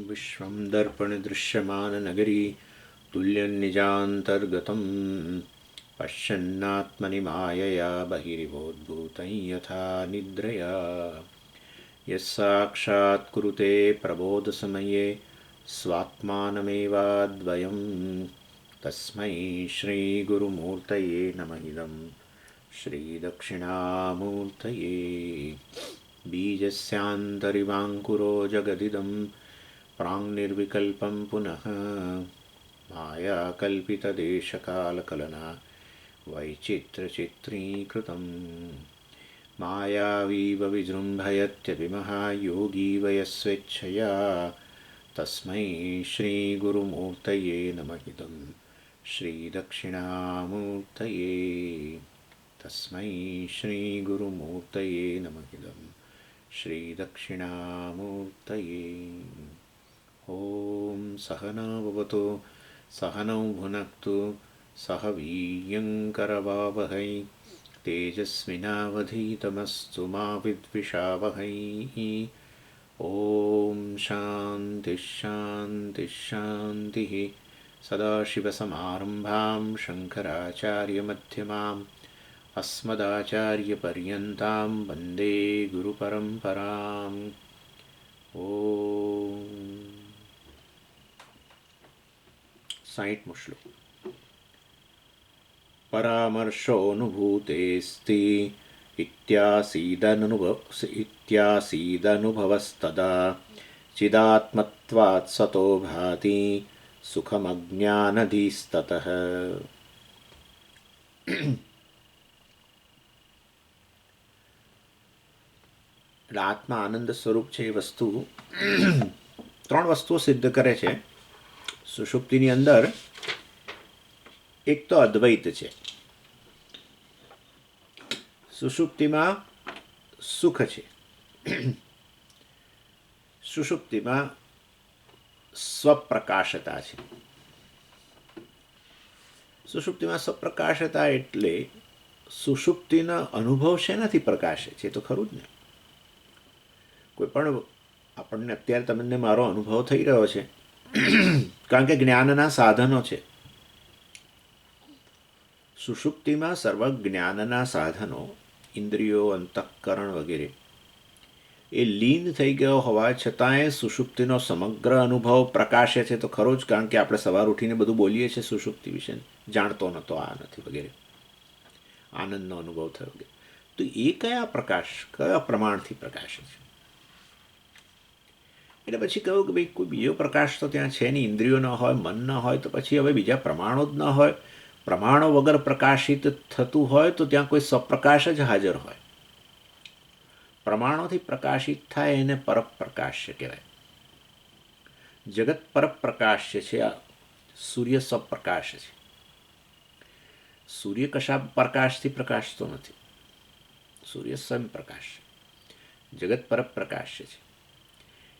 विश्वं दर्पणदृश्यमाननगरी तुल्यन्निजान्तर्गतं पश्यन्नात्मनि मायया बहिरिवोद्भूतं यथा निद्रया यस्साक्षात्कुरुते प्रबोधसमये स्वात्मानमेवाद्वयं तस्मै श्रीगुरुमूर्तये नमः इदं श्रीदक्षिणामूर्तये बीजस्यान्तरिवाङ्कुरो जगदिदं प्राङ्निर्विकल्पं पुनः मायाकल्पितदेशकालकलना वैचित्र्यचित्रीकृतं मायावीव विजृम्भयत्यभिमहायोगी वयस्वेच्छया तस्मै श्रीगुरुमूर्तये नमः इदं श्रीदक्षिणामूर्तये तस्मै श्रीगुरुमूर्तये नमः इदं श्रीदक्षिणामूर्तये। ॐ सहना भवतु सहनौ भुनक्तु सह वीर्यङ्करवावहै तेजस्विनावधीतमस्तु मा विद्विषावहै। ॐ शान्तिः शान्तिः शान्तिः। सदाशिवसमारम्भां शङ्कराचार्यमध्यमाम् अस्मदाचार्यपर्यन्तां वन्दे गुरुपरम्पराम्। ॐ 60 श्लोक। परामर्शोऽनुभूतेस्ति इत्यासीदनुभवस्तदा चिदात्मत्वात् सतो भाति सुखमज्ञानधीस्ततः। આત્મા આનંદ સ્વરૂપ છે એ વસ્તુ ત્રણ વસ્તુઓ સિદ્ધ કરે છે સુષુપ્તિની અંદર. એક તો અદ્વૈત છે. સુષુપ્તિમાં સુખ છે. સુષુપ્તિમાં સ્વપ્રકાશતા છે. સુષુપ્તિમાં સ્વપ્રકાશતા એટલે સુષુપ્તિનો અનુભવ શેનાથી પ્રકાશે છે? તો ખરું જ ને. કોઈ પણ આપણને અત્યારે તમને મારો અનુભવ થઈ રહ્યો છે કારણ કે જ્ઞાનના સાધનો છે. સુષુપ્તિમાં સર્વ જ્ઞાનના સાધનો ઇન્દ્રિયો અંતઃકરણ વગેરે એ લીન થઈ ગયો હોવા છતાંય સુષુપ્તિનો સમગ્ર અનુભવ પ્રકાશે છે. તો ખરો જ, કારણ કે આપણે સવાર ઉઠીને બધું બોલીએ છીએ સુષુપ્તિ વિશે, જાણતો નહોતો, આ નથી વગેરે, આનંદનો અનુભવ થયો વગેરે. તો એ કયા પ્રમાણથી પ્રકાશે છે? એટલે પછી કહ્યું કે ભાઈ કોઈ બીજો પ્રકાશ તો ત્યાં છે નહીં, ઇન્દ્રિયો ન હોય, મન ન હોય, તો પછી હવે બીજા પ્રમાણો જ ન હોય. પ્રમાણો વગર પ્રકાશિત થતું હોય તો ત્યાં કોઈ સ્વપ્રકાશ જ હાજર હોય. પ્રમાણોથી પ્રકાશિત થાય એને પરપ્રકાશ્ય કહેવાય. જગત પરપ્રકાશ્ય છે. આ સૂર્ય સ્વપ્રકાશ છે. સૂર્ય કશા પ્રકાશથી પ્રકાશતો નથી. સૂર્ય સ્વયં પ્રકાશ છે. જગત પરપ્રકાશ્ય છે.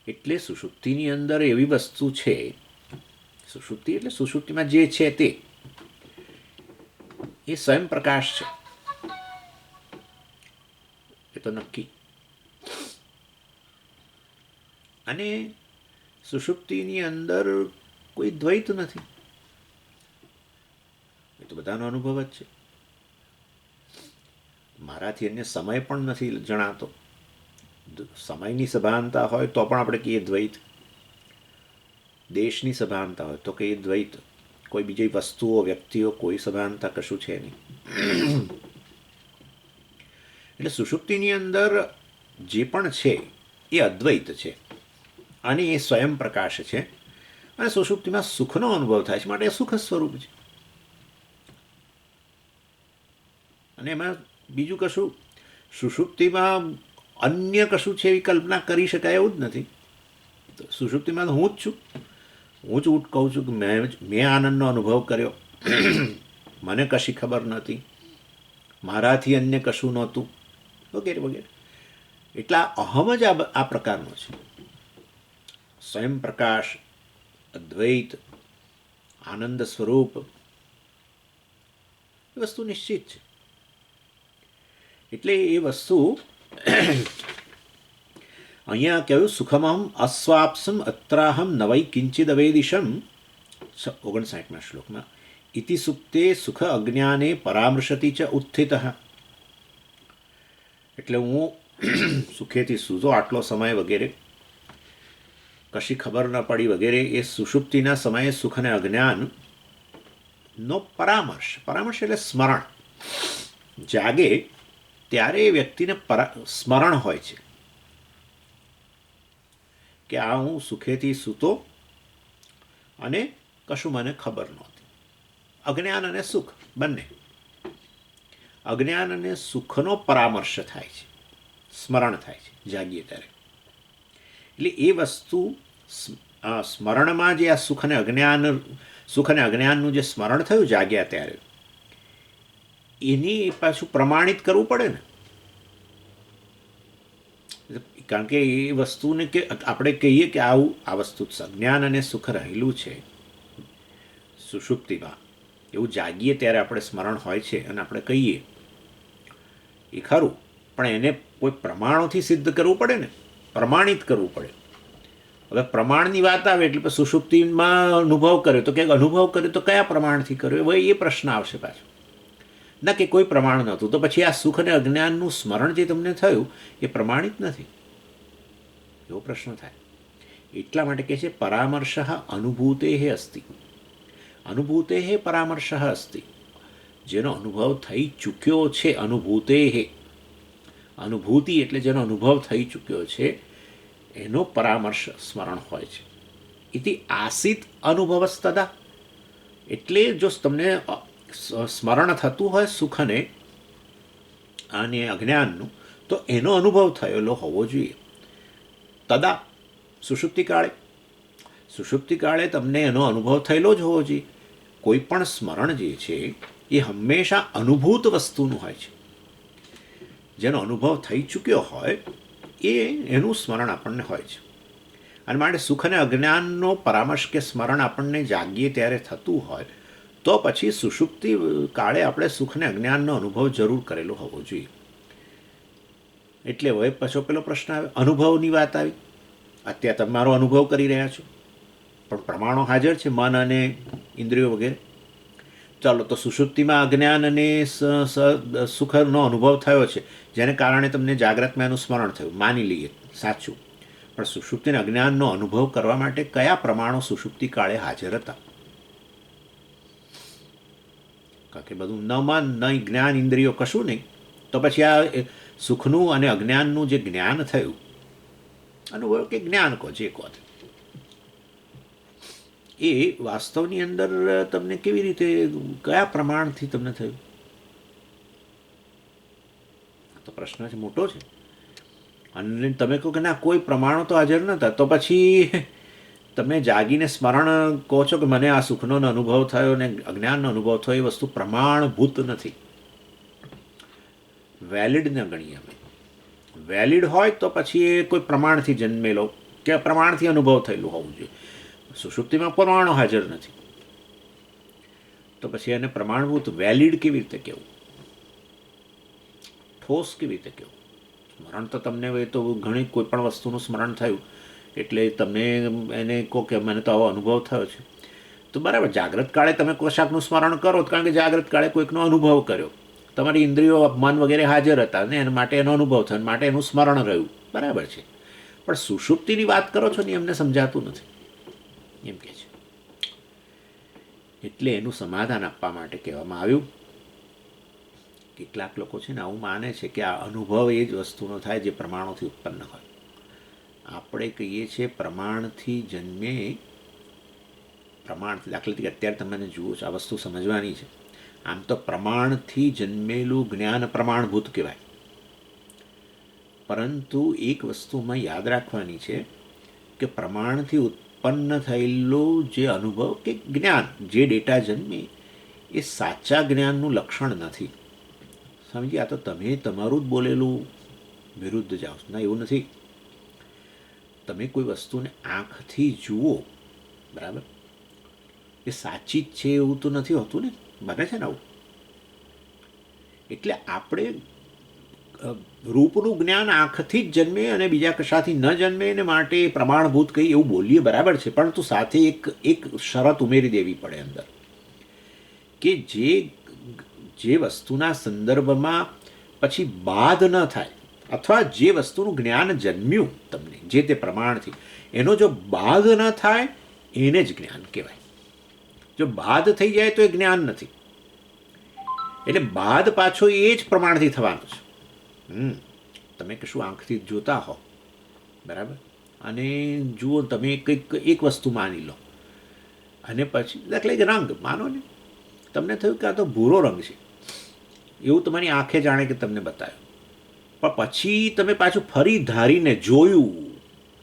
એટલે સુષુપ્તિની અંદર એવી વસ્તુ છે, સુષુપ્તિ એટલે સુષુપ્તિમાં જે છે તે એ સ્વયં પ્રકાશ છે, એ તો નક્કી. અને સુષુપ્તિની અંદર કોઈ દ્વૈત નથી, એ તો બધાનો અનુભવ જ છે. મારાથી અન્ય સમય પણ નથી જણાતો. સમયની સભાનતા હોય તો પણ આપણે કહીએ દ્વૈત. દેશની સભાનતા હોય તો કહીએ દ્વૈત. કોઈ બીજી વસ્તુઓ, વ્યક્તિઓ, કોઈ સભાનતા કશું છે નહીં. એટલે સુષુપ્તિની અંદર જે પણ છે એ અદ્વૈત છે અને એ સ્વયં પ્રકાશ છે. અને સુષુપ્તિમાં સુખનો અનુભવ થાય છે, માટે એ સુખ સ્વરૂપ છે. અને એમાં બીજું કશું સુષુપ્તિમાં અન્ય કશું છે એવી કલ્પના કરી શકાય એવું જ નથી. તો સુષુપ્તિમાં હું જ છું. હું જ કહું છું કે મેં આનંદનો અનુભવ કર્યો, મને કશી ખબર નહોતી, મારાથી અન્ય કશું નહોતું વગેરે વગેરે. એટલા અહમ જ આ પ્રકારનો છે. સ્વયં પ્રકાશ, અદ્વૈત, આનંદ સ્વરૂપ એ વસ્તુ નિશ્ચિત છે. એટલે એ વસ્તુ અહીંયા કહ્યું સુખમહમ અસ્વાપ્સમ અત્રાહમ નવૈ કિંચિદ અવેદિશમ 59માં શ્લોકમાં ઇતિ સુપ્તે સુખ અજ્ઞાને પરામર્શતી ચ ઉત્થિત. એટલે હું સુખેથી સૂતો આટલો સમય વગેરે કશી ખબર ન પડી વગેરે એ સુષુપ્તિના સમયે સુખ અને અજ્ઞાનનો પરામર્શ એટલે સ્મરણ જાગે ત્યારે એ વ્યક્તિને સ્મરણ હોય છે કે આ હું સુખેથી સૂતો અને કશું મને ખબર નહોતી. અજ્ઞાન અને સુખ બંને, અજ્ઞાન અને સુખનો પરામર્શ થાય છે, સ્મરણ થાય છે જાગીએ ત્યારે. એટલે એ વસ્તુ સ્મરણમાં જે આ સુખ અને અજ્ઞાનનું જે સ્મરણ થયું જાગ્યા ત્યારે એની પાછું પ્રમાણિત કરવું પડે ને. કારણ કે એ વસ્તુને કે આપણે કહીએ કે આવું આ વસ્તુ જ્ઞાન અને સુખ રહેલું છે સુષુપ્તિમાં, એવું જાગીએ ત્યારે આપણે સ્મરણ હોય છે અને આપણે કહીએ એ ખરું, પણ એને કોઈ પ્રમાણોથી સિદ્ધ કરવું પડે ને, પ્રમાણિત કરવું પડે. હવે પ્રમાણની વાત આવે એટલે સુષુપ્તિમાં અનુભવ કર્યો તો ક્યાંક અનુભવ કર્યો તો કયા પ્રમાણથી કર્યો હવે એ પ્રશ્ન આવશે પાછો. ના કે કોઈ પ્રમાણ નહોતું તો પછી આ સુખ અને અજ્ઞાનનું સ્મરણ જે તમને થયું એ પ્રમાણિત નથી, એવો પ્રશ્ન થાય. એટલા માટે કહે છે પરામર્શ અનુભૂતે અસ્તિ, અનુભૂતે પરામર્શ અસ્તિ. જેનો અનુભવ થઈ ચૂક્યો છે, અનુભૂતે અનુભૂતિ એટલે જેનો અનુભવ થઈ ચૂક્યો છે એનો પરામર્શ સ્મરણ હોય છે. ઇતિ આસિત અનુભવસ્તદા, એટલે જો તમને સ્મરણ થતું હોય સુખને અને અજ્ઞાનનું તો એનો અનુભવ થયેલો હોવો જોઈએ. તદા સુષુપ્તિકાળે તમને એનો અનુભવ થયેલો જ હોવો જોઈએ. કોઈ પણ સ્મરણ જે છે એ હંમેશા અનુભૂત વસ્તુનું હોય છે. જેનો અનુભવ થઈ ચૂક્યો હોય એનું સ્મરણ આપણને હોય છે. અને માટે સુખ અને અજ્ઞાનનો પરામર્શ કે સ્મરણ આપણને જાગીએ ત્યારે થતું હોય તો પછી સુષુપ્તિ કાળે આપણે સુખ અને અજ્ઞાનનો અનુભવ જરૂર કરેલો હોવો જોઈએ. એટલે હવે પછી પેલો પ્રશ્ન આવે, અનુભવની વાત આવી. અત્યારે તમે મારો અનુભવ કરી રહ્યા છો પણ પ્રમાણો હાજર છે, મન અને ઇન્દ્રિયો વગેરે. ચાલો તો સુષુપ્તિમાં અજ્ઞાન અને સુખનો અનુભવ થયો છે જેને કારણે તમને જાગ્રતમાં એનું સ્મરણ થયું, માની લઈએ સાચું. પણ સુષુપ્તિના અજ્ઞાનનો અનુભવ કરવા માટે કયા પ્રમાણો સુષુપ્તિ કાળે હાજર હતા? કારણ કે બધું ન મન ન જ્ઞાન ઇન્દ્રિયો કશું નહીં, તો પછી આ સુખનું અને અજ્ઞાનનું જે જ્ઞાન થયું, અનુભવ કે જ્ઞાન કહો જે કહો, એ વાસ્તવની અંદર તમને કેવી રીતે કયા પ્રમાણથી તમને થયું? તો પ્રશ્ન છે મોટો છે. અને તમે કહો કે ના કોઈ પ્રમાણો તો હાજર નહોતા તો પછી તમે જાગીને સ્મરણ કહો છો કે મને આ સુખનો અનુભવ થયો ને અજ્ઞાનનો અનુભવ થયો, એ વસ્તુ પ્રમાણભૂત નથી, વેલિડ ન ગણીએ અમે. વેલિડ હોય તો પછી એ કોઈ પ્રમાણથી જન્મેલો કે પ્રમાણથી અનુભવ થયેલું હોવું જોઈએ. સુષુપ્તિમાં પ્રમાણો હાજર નથી તો પછી એને પ્રમાણભૂત વેલિડ કેવી રીતે કહેવું, ઠોસ કેવી રીતે કહેવું? સ્મરણ તો તમને એ તો ઘણી કોઈ પણ વસ્તુનું સ્મરણ થયું એટલે તમે એને કહો કે મને તો આવો અનુભવ થયો છે, તો બરાબર જાગ્રત કાળે તમે કશાકનું સ્મરણ કરો કારણ કે જાગ્રત કાળે કોઈકનો અનુભવ કર્યો, તમારી ઇન્દ્રિયો મન વગેરે હાજર હતા ને એના માટે એનો અનુભવ થયો, માટે એનું સ્મરણ રહ્યું, બરાબર છે. પણ સુષુપ્તિની વાત કરો છો ને એમને સમજાતું નથી એમ કે છે. એટલે એનું સમાધાન આપવા માટે કહેવામાં આવ્યું. કેટલાક લોકો છે ને આવું માને છે કે આ અનુભવ એ જ વસ્તુનો થાય જે પ્રમાણોથી ઉત્પન્ન હોય. આપણે કહીએ છીએ પ્રમાણથી જન્મે, પ્રમાણ દાખલા તરીકે અત્યારે તમે જુઓ છો આ વસ્તુ સમજવાની છે. આમ તો પ્રમાણથી જન્મેલું જ્ઞાન પ્રમાણભૂત કહેવાય, પરંતુ એક વસ્તુમાં યાદ રાખવાની છે કે પ્રમાણથી ઉત્પન્ન થયેલું જે અનુભવ કે જ્ઞાન જે ડેટા જન્મે એ સાચા જ્ઞાનનું લક્ષણ નથી. સમજી? આ તો તમે તમારું જ બોલેલું વિરુદ્ધ જાઓ ના, એવું નથી. તમે કોઈ વસ્તુને આંખથી જુઓ, બરાબર, એ સાચી જ છે એવું તો નથી હોતું ને, બને છે ને આવું. એટલે આપણે રૂપનું જ્ઞાન આંખથી જ જન્મે અને બીજા કશાથી ન જન્મે એને માટે પ્રમાણભૂત કંઈ એવું બોલીએ બરાબર છે, પરંતુ સાથે એક શરત ઉમેરી દેવી પડે અંદર કે જે વસ્તુના સંદર્ભમાં પછી બાદ ન થાય, અથવા જે વસ્તુનું જ્ઞાન જન્મ્યું તમને જે તે પ્રમાણથી એનો જો બાદ ન થાય એને જ જ્ઞાન કહેવાય. જો બાદ થઈ જાય તો એ જ્ઞાન નથી. એટલે બાદ પાછો એ જ પ્રમાણથી થવાનો છે. તમે કશું આંખથી જોતા હો, બરાબર, અને જુઓ તમે કંઈક એક વસ્તુ માની લો, અને પછી દાખલા કે રંગ માનો ને, તમને થયું કે આ તો ભૂરો રંગ છે એવું તમારી આંખે જાણે કે તમને બતાવ્યું, પણ પછી તમે પાછું ફરી ધારીને જોયું,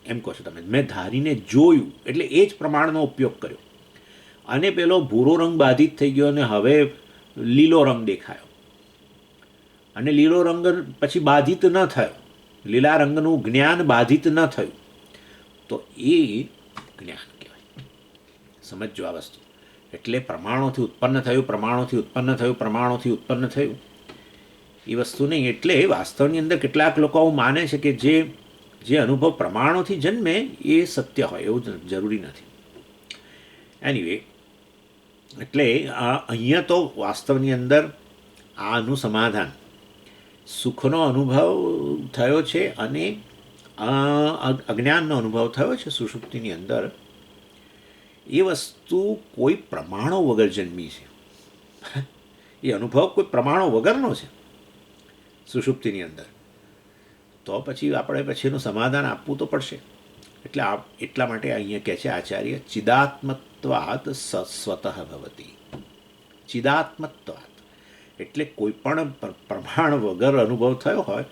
એમ કહો છો તમે, મેં ધારીને જોયું એટલે એ જ પ્રમાણનો ઉપયોગ કર્યો, અને પેલો ભૂરો રંગ બાધિત થઈ ગયો અને હવે લીલો રંગ દેખાયો, અને લીલો રંગ પછી બાધિત ન થયો, લીલા રંગનું જ્ઞાન બાધિત ન થયું, તો એ જ્ઞાન કહેવાય. સમજો આ વસ્તુ. એટલે પ્રમાણોથી ઉત્પન્ન થયું, પ્રમાણોથી ઉત્પન્ન થયું, પ્રમાણોથી ઉત્પન્ન થયું એ વસ્તુ નહીં. એટલે વાસ્તવની અંદર કેટલાક લોકો આવું માને છે કે જે અનુભવ પ્રમાણોથી જન્મે એ સત્ય હોય, એવું જરૂરી નથી. એનીવે, એટલે અહીંયા તો વાસ્તવની અંદર આનું સમાધાન સુખનો અનુભવ થયો છે અને અજ્ઞાનનો અનુભવ થયો છે સુષુપ્તિની અંદર, એ વસ્તુ કોઈ પ્રમાણો વગર જન્મી છે. એ અનુભવ કોઈ પ્રમાણો વગરનો છે સુષુપ્તિની અંદર. તો પછી આપણે પછી એનું સમાધાન આપવું તો પડશે. એટલે એટલા માટે અહીંયા કહે છે આચાર્ય, ચિદાત્મત્વાત સ્વતઃ ભવતી. ચિદાત્મત્વાત એટલે કોઈ પણ પ્રમાણ વગર અનુભવ થયો હોય,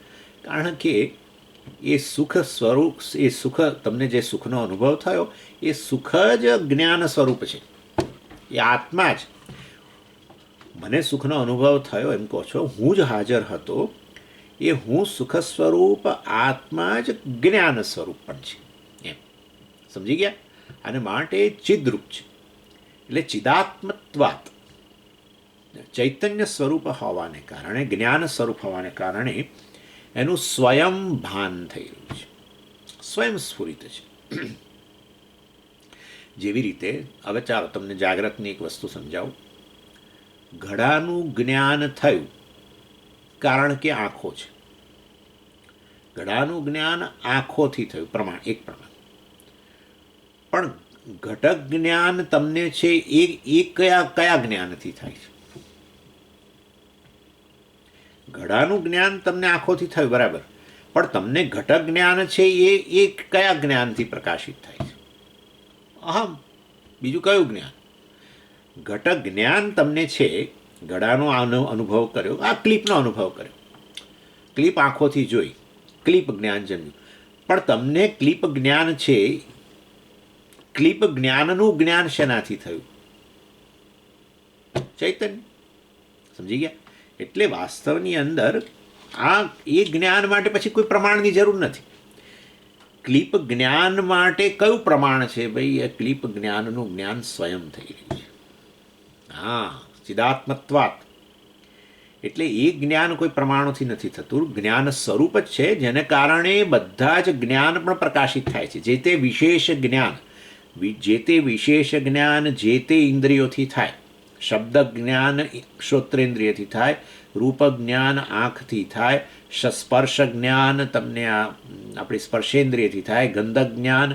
કારણ કે એ સુખ સ્વરૂપ, એ સુખ તમને જે સુખનો અનુભવ થયો એ સુખ જ જ્ઞાન સ્વરૂપ છે. એ આત્મા જ. મને સુખનો અનુભવ થયો એમ કહો છો, હું જ હાજર હતો, એ હું સુખ સ્વરૂપ આત્મા જ જ્ઞાન સ્વરૂપ પણ છે. એમ સમજી ગયા? અને માટે ચિદરૂપ છે. એટલે ચિદાત્મત્વાત, ચૈતન્ય સ્વરૂપ હોવાને કારણે, જ્ઞાન સ્વરૂપ હોવાને કારણે એનું સ્વયં ભાન થઈ રહ્યું છે, સ્વયં સ્ફુરિત છે. જેવી રીતે હવે ચાલો તમને જાગ્રતની એક વસ્તુ સમજાવું. ઘડાનું જ્ઞાન થયું કારણ કે આંખો છે. ઘડાનું જ્ઞાન આંખોથી થયું, પ્રમાણ એક પ્રમાણ. પણ ઘટક જ્ઞાન તમને છે એ કયા જ્ઞાનથી થાય છે? ઘડાનું જ્ઞાન તમને આંખોથી થયું, બરાબર, પણ તમને ઘટક જ્ઞાન છે એ કયા જ્ઞાનથી પ્રકાશિત થાય છે? અહમ. બીજું કયું જ્ઞાન? ઘટક જ્ઞાન તમને છે, ઘડાનો અનુભવ કર્યો, આ ક્લિપનો અનુભવ કર્યો, ક્લિપ આંખોથી જોઈ, ક્લિપ જ્ઞાન જન્મ્યું, પણ તમને ક્લિપ જ્ઞાન છે, ક્લિપ જ્ઞાનનું જ્ઞાન શેનાથી થયું? ચૈતન્ય. સમજી ગયા? એટલે વાસ્તવની અંદર એ જ્ઞાન માટે પછી કોઈ પ્રમાણની જરૂર નથી. ક્લિપ જ્ઞાન માટે કયું પ્રમાણ છે? ભાઈ, એ ક્લિપ જ્ઞાનનું જ્ઞાન સ્વયં થઈ રહ્યું છે. હા, ચિદાત્મત્વાત. એટલે એ જ્ઞાન કોઈ પ્રમાણોથી નથી થતું, જ્ઞાન સ્વરૂપ જ છે, જેને કારણે બધા જ જ્ઞાન પણ પ્રકાશિત થાય છે. જે તે વિશેષ જ્ઞાન, જે તે વિશેષ જ્ઞાન જે તે ઇન્દ્રિયોથી થાય. શબ્દ જ્ઞાન શ્રોત્રેન્દ્રિયથી થાય, રૂપ જ્ઞાન આંખથી થાય, સ્પર્શ જ્ઞાન તમને આપણી સ્પર્શેન્દ્રિયથી થાય, ગંધ જ્ઞાન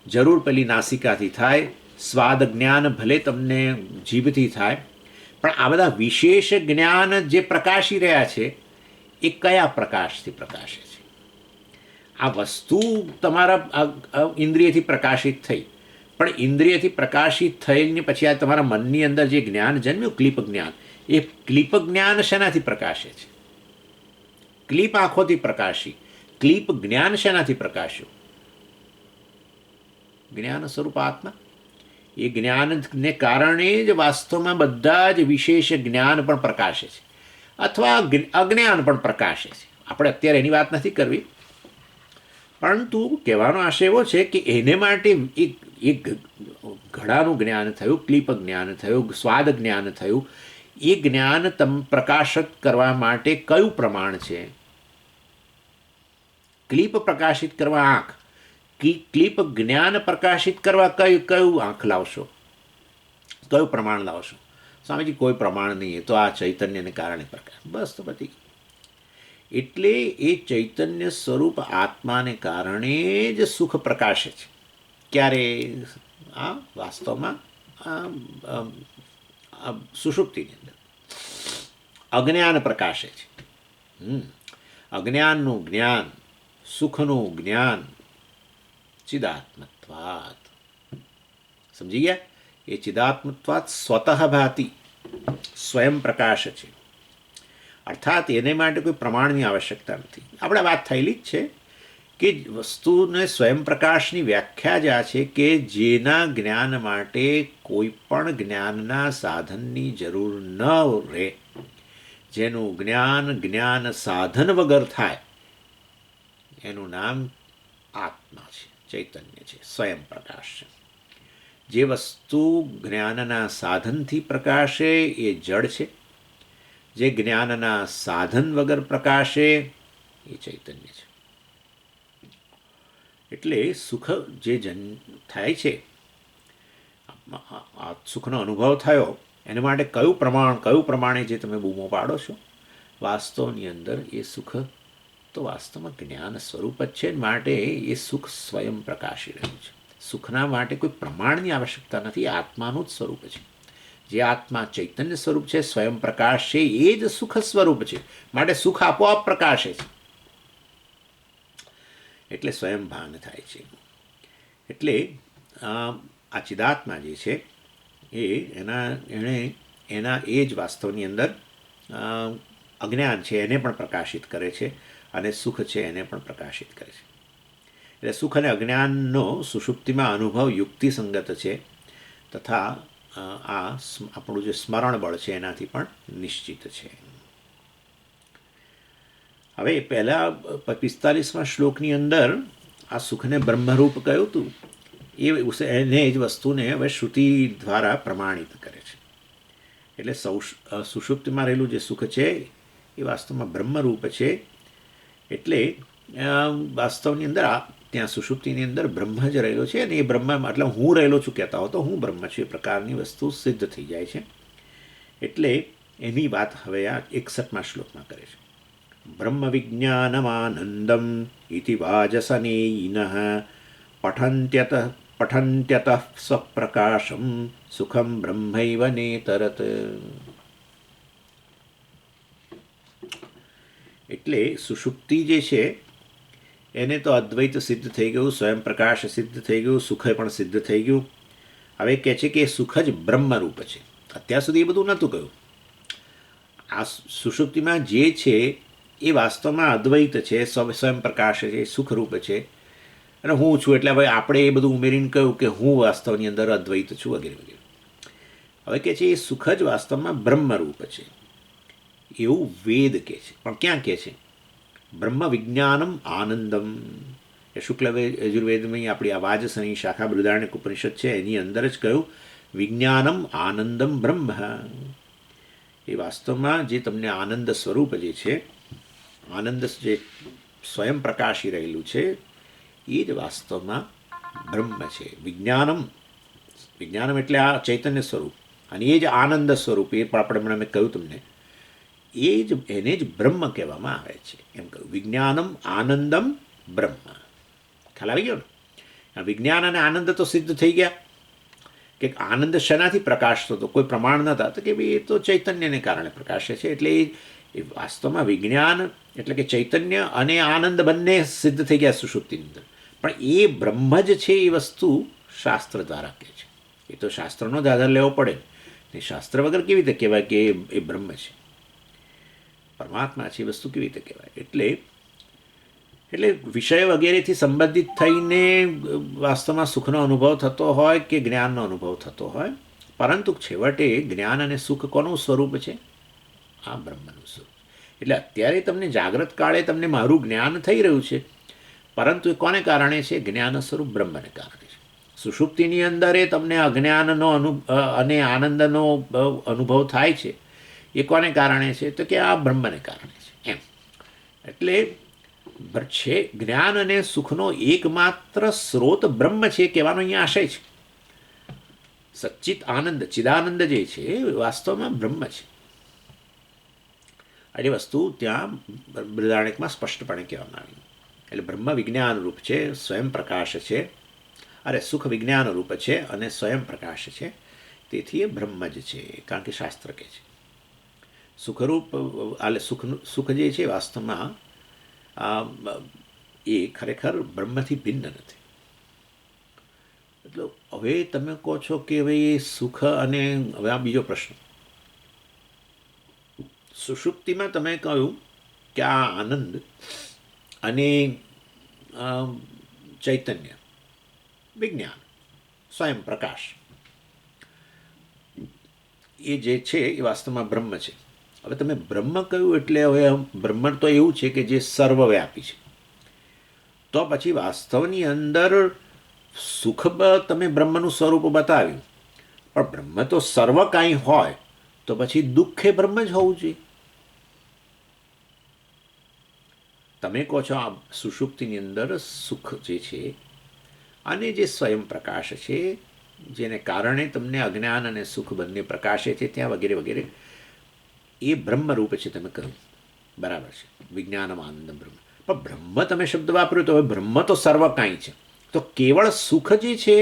જરૂર પેલી નાસિકાથી થાય, સ્વાદ જ્ઞાન ભલે તમને જીભથી થાય, પણ આ બધા વિશેષ જ્ઞાન જે પ્રકાશી રહ્યા છે એ કયા પ્રકાશથી પ્રકાશે છે? આ વસ્તુ તમારા ઇન્દ્રિયથી પ્રકાશિત થઈ, પણ ઇન્દ્રિયથી પ્રકાશિત થઈને પછી આ તમારા મનની અંદર જે જ્ઞાન જન્મ્યું, ક્લિપ જ્ઞાન, એ ક્લિપ જ્ઞાન શેનાથી પ્રકાશે છે? ક્લિપ આંખોથી પ્રકાશી, ક્લિપ જ્ઞાન શેનાથી પ્રકાશ્યું? જ્ઞાન સ્વરૂપ આત્મા. એ જ્ઞાનને કારણે જ વાસ્તવમાં બધા જ વિશેષ જ્ઞાન પણ પ્રકાશે છે, અથવા અજ્ઞાન પણ પ્રકાશે છે. આપણે અત્યારે એની વાત નથી કરવી, પરંતુ કહેવાનો આશય એવો છે કે એને માટે એક ઘડાનું જ્ઞાન થયું, ક્લિપ જ્ઞાન થયું, સ્વાદ જ્ઞાન થયું, એ જ્ઞાન પ્રકાશિત કરવા માટે કયું પ્રમાણ છે? ક્લિપ પ્રકાશિત કરવા આંખ, ક્લિપ જ્ઞાન પ્રકાશિત કરવા કયું આંખ લાવશો, કયું પ્રમાણ લાવશો? સ્વામીજી કોઈ પ્રમાણ નહીં, એ તો આ ચૈતન્યને કારણે પ્રકાશ. બસ તો બધી. એટલે એ ચૈતન્ય સ્વરૂપ આત્માને કારણે જ સુખ પ્રકાશે છે. ક્યારે? આ વાસ્તવમાં સુષુપ્તિની અંદર અજ્ઞાન પ્રકાશે છે. અજ્ઞાનનું જ્ઞાન, સુખનું જ્ઞાન, ચિદાત્મત્વાત. સમજી ગયા? એ ચિદાત્મત્વાત સ્વતઃ ભાતિ, સ્વયં પ્રકાશ છે. અર્થાત એને માટે કોઈ પ્રમાણની આવશ્યકતા નથી. આપણે વાત થયેલી જ છે કે વસ્તુને સ્વયં પ્રકાશની વ્યાખ્યા જ આ છે કે જેના જ્ઞાન માટે કોઈ પણ જ્ઞાનના સાધનની જરૂર ન રહે, જેનું જ્ઞાન સાધન વગર થાય, એનું નામ આત્મા છે, ચૈતન્ય છે, સ્વયં પ્રકાશ છે. જે વસ્તુ જ્ઞાનના સાધનથી પ્રકાશે એ જડ છે, જે જ્ઞાનના સાધન વગર પ્રકાશે એ ચૈતન્ય છે. એટલે સુખ જે થાય છે, આ સુખનો અનુભવ થયો, એના માટે કયું પ્રમાણે જે તમે બૂમો પાડો છો, વાસ્તવની અંદર એ સુખ તો વાસ્તવમાં જ્ઞાન સ્વરૂપ જ છે. માટે એ સુખ સ્વયં પ્રકાશી રહ્યું છે. સુખના માટે કોઈ પ્રમાણની આવશ્યકતા નથી, આત્માનું જ સ્વરૂપ છે. જે આત્મા ચૈતન્ય સ્વરૂપ છે, સ્વયં પ્રકાશ છે, એ જ સુખ સ્વરૂપ છે. માટે સુખ આપોઆપ પ્રકાશે છે. એટલે સ્વયં ભાન થાય છે. એટલે આ ચિદાત્મા જે છે એના એ જ વાસ્તવની અંદર અજ્ઞાન છે એને પણ પ્રકાશિત કરે છે, અને સુખ છે એને પણ પ્રકાશિત કરે છે. એટલે સુખ અને અજ્ઞાનનો સુષુપ્તિમાં અનુભવ યુક્તિસંગત છે, તથા આ આપણું જે સ્મરણ બળ છે એનાથી પણ નિશ્ચિત છે. હવે પહેલાં 45મા શ્લોકની અંદર આ સુખને બ્રહ્મરૂપ કહ્યું હતું, એને જ વસ્તુને હવે શ્રુતિ દ્વારા પ્રમાણિત કરે છે. એટલે સુષુપ્તિમાં રહેલું જે સુખ છે એ વાસ્તવમાં બ્રહ્મરૂપ છે. એટલે વાસ્તવની અંદર ત્યાં સુષુપ્તિની અંદર બ્રહ્મ જ રહેલો છે, અને એ બ્રહ્મ એટલે હું રહેલો છું કહેતા હો તો હું બ્રહ્મ છું, એ પ્રકારની વસ્તુ સિદ્ધ થઈ જાય છે. એટલે એની વાત હવે આ 61મા શ્લોકમાં કરે છે. બ્રહ્મ વિજ્ઞાનમાનંદમ ઇતિ વાજસનેયિનઃ પઠન્ત્યત સ્વપ્રકાશમ સુખમ બ્રહ્મૈવ નેતરત. એટલે સુષુપ્તિ જે છે એને તો અદ્વૈત સિદ્ધ થઈ ગયું, સ્વયં પ્રકાશ સિદ્ધ થઈ ગયું, સુખ પણ સિદ્ધ થઈ ગયું. હવે કહે છે કે સુખ જ બ્રહ્મરૂપ છે. અત્યાર સુધી એ બધું નહોતું કહ્યું. આ સુષુપ્તિમાં જે છે એ વાસ્તવમાં અદ્વૈત છે, સ્વયં પ્રકાશ છે, સુખરૂપ છે, અને હું છું. એટલે હવે આપણે એ બધું ઉમેરીને કહ્યું કે હું વાસ્તવની અંદર અદ્વૈત છું વગેરે વગેરે. હવે કહે છે એ સુખ જ વાસ્તવમાં બ્રહ્મરૂપ છે, એવું વેદ કહે છે. પણ ક્યાં કહે છે? બ્રહ્મ વિજ્ઞાનમ આનંદમ. એ શુક્લ યજુર્વેદમાં આપણી આ વાજસની શાખા બૃહદારણ્યક ઉપનિષદ છે, એની અંદર જ કહ્યું વિજ્ઞાનમ આનંદમ બ્રહ્મ. એ વાસ્તવમાં જે તમને આનંદ સ્વરૂપ જે છે, આનંદ જે સ્વયં પ્રકાશી રહેલું છે, એ જ વાસ્તવમાં બ્રહ્મ છે. વિજ્ઞાનમ એટલે આ ચૈતન્ય સ્વરૂપ, અને એ જ આનંદ સ્વરૂપ. એ પણ મેં કહ્યું તમને, એને જ બ્રહ્મ કહેવામાં આવે છે. એમ કહ્યું વિજ્ઞાનમ આનંદમ બ્રહ્મ. ખ્યાલ આવી ગયો ને? વિજ્ઞાન અને આનંદ તો સિદ્ધ થઈ ગયા. કે આનંદ શેનાથી પ્રકાશતો હતો? કોઈ પ્રમાણ નહોતા, તો કે ભાઈ એ તો ચૈતન્યને કારણે પ્રકાશે છે. એટલે એ વાસ્તવમાં વિજ્ઞાન એટલે કે ચૈતન્ય અને આનંદ બંને સિદ્ધ થઈ ગયા સુષુપ્તિની અંદર. પણ એ બ્રહ્મ જ છે એ વસ્તુ શાસ્ત્ર દ્વારા કહે છે. એ તો શાસ્ત્રનો જ આધાર લેવો પડે ને. શાસ્ત્ર વગર કેવી રીતે કહેવાય કે એ બ્રહ્મ છે, પરમાત્મા છે, એ વસ્તુ કેવી રીતે કહેવાય? એટલે વિષય વગેરેથી સંબંધિત થઈને વાસ્તવમાં સુખનો અનુભવ થતો હોય કે જ્ઞાનનો અનુભવ થતો હોય, પરંતુ છેવટે જ્ઞાન અને સુખ કોનું સ્વરૂપ છે? આ બ્રહ્મનું સ્વરૂપ. એટલે અત્યારે તમને જાગ્રત કાળે તમને મારું જ્ઞાન થઈ રહ્યું છે, પરંતુ એ કોને કારણે છે? જ્ઞાન સ્વરૂપ બ્રહ્મને કારણે છે. સુષુપ્તિની અંદર એ તમને અજ્ઞાનનો અને આનંદનો અનુભવ થાય છે, એ કોને કારણે છે? તો કે આ બ્રહ્મને કારણે છે એમ. એટલે છે જ્ઞાન અને સુખનો એકમાત્ર સ્ત્રોત બ્રહ્મ છે કહેવાનો અહીંયા આશય છે. સચ્ચિત આનંદ, ચિદાનંદ જે છે વાસ્તવમાં બ્રહ્મ છે. આ વસ્તુ ત્યાં બૃહદારણ્યકમાં સ્પષ્ટપણે કહેવામાં આવી. એટલે બ્રહ્મ વિજ્ઞાન રૂપ છે, સ્વયં પ્રકાશ છે, સુખ વિજ્ઞાન રૂપ છે અને સ્વયં પ્રકાશ છે. તેથી એ બ્રહ્મ જ છે, કારણ કે શાસ્ત્ર કહે છે સુખરૂપ. સુખ જે છે વાસ્તવમાં એ ખરેખર બ્રહ્મથી ભિન્ન નથી. એટલે હવે તમે કહો છો કે ભાઈ સુખ, અને હવે આ બીજો પ્રશ્ન, સુષુપ્તિમાં તમે કહ્યું કે આ આનંદ અને ચૈતન્ય, વિજ્ઞાન, સ્વયં પ્રકાશ એ જે છે એ વાસ્તવમાં બ્રહ્મ છે. હવે તમે બ્રહ્મ કહ્યું એટલે હવે બ્રહ્મ તો એવું છે કે જે સર્વવ્યાપી છે. તો પછી વાસ્તવની અંદર સુખ તમે બ્રહ્મનું સ્વરૂપ બતાવ્યું, પણ બ્રહ્મ તો સર્વ કાંઈ હોય તો પછી દુઃખ એ બ્રહ્મ જ હોવું જોઈએ. તમે કહો છો આ સુષુપ્તિની અંદર સુખ જે છે અને જે સ્વયં પ્રકાશ છે, જેને કારણે તમને અજ્ઞાન અને સુખ બંને પ્રકાશે છે ત્યાં વગેરે વગેરે, એ બ્રહ્મરૂપ છે તમે કહ્યું, બરાબર છે. વિજ્ઞાનમ આનંદમ બ્રહ્મ. પણ બ્રહ્મ તમે શબ્દ વાપર્યો તો હવે બ્રહ્મ તો સર્વ કાંઈ છે, તો કેવળ સુખ જે છે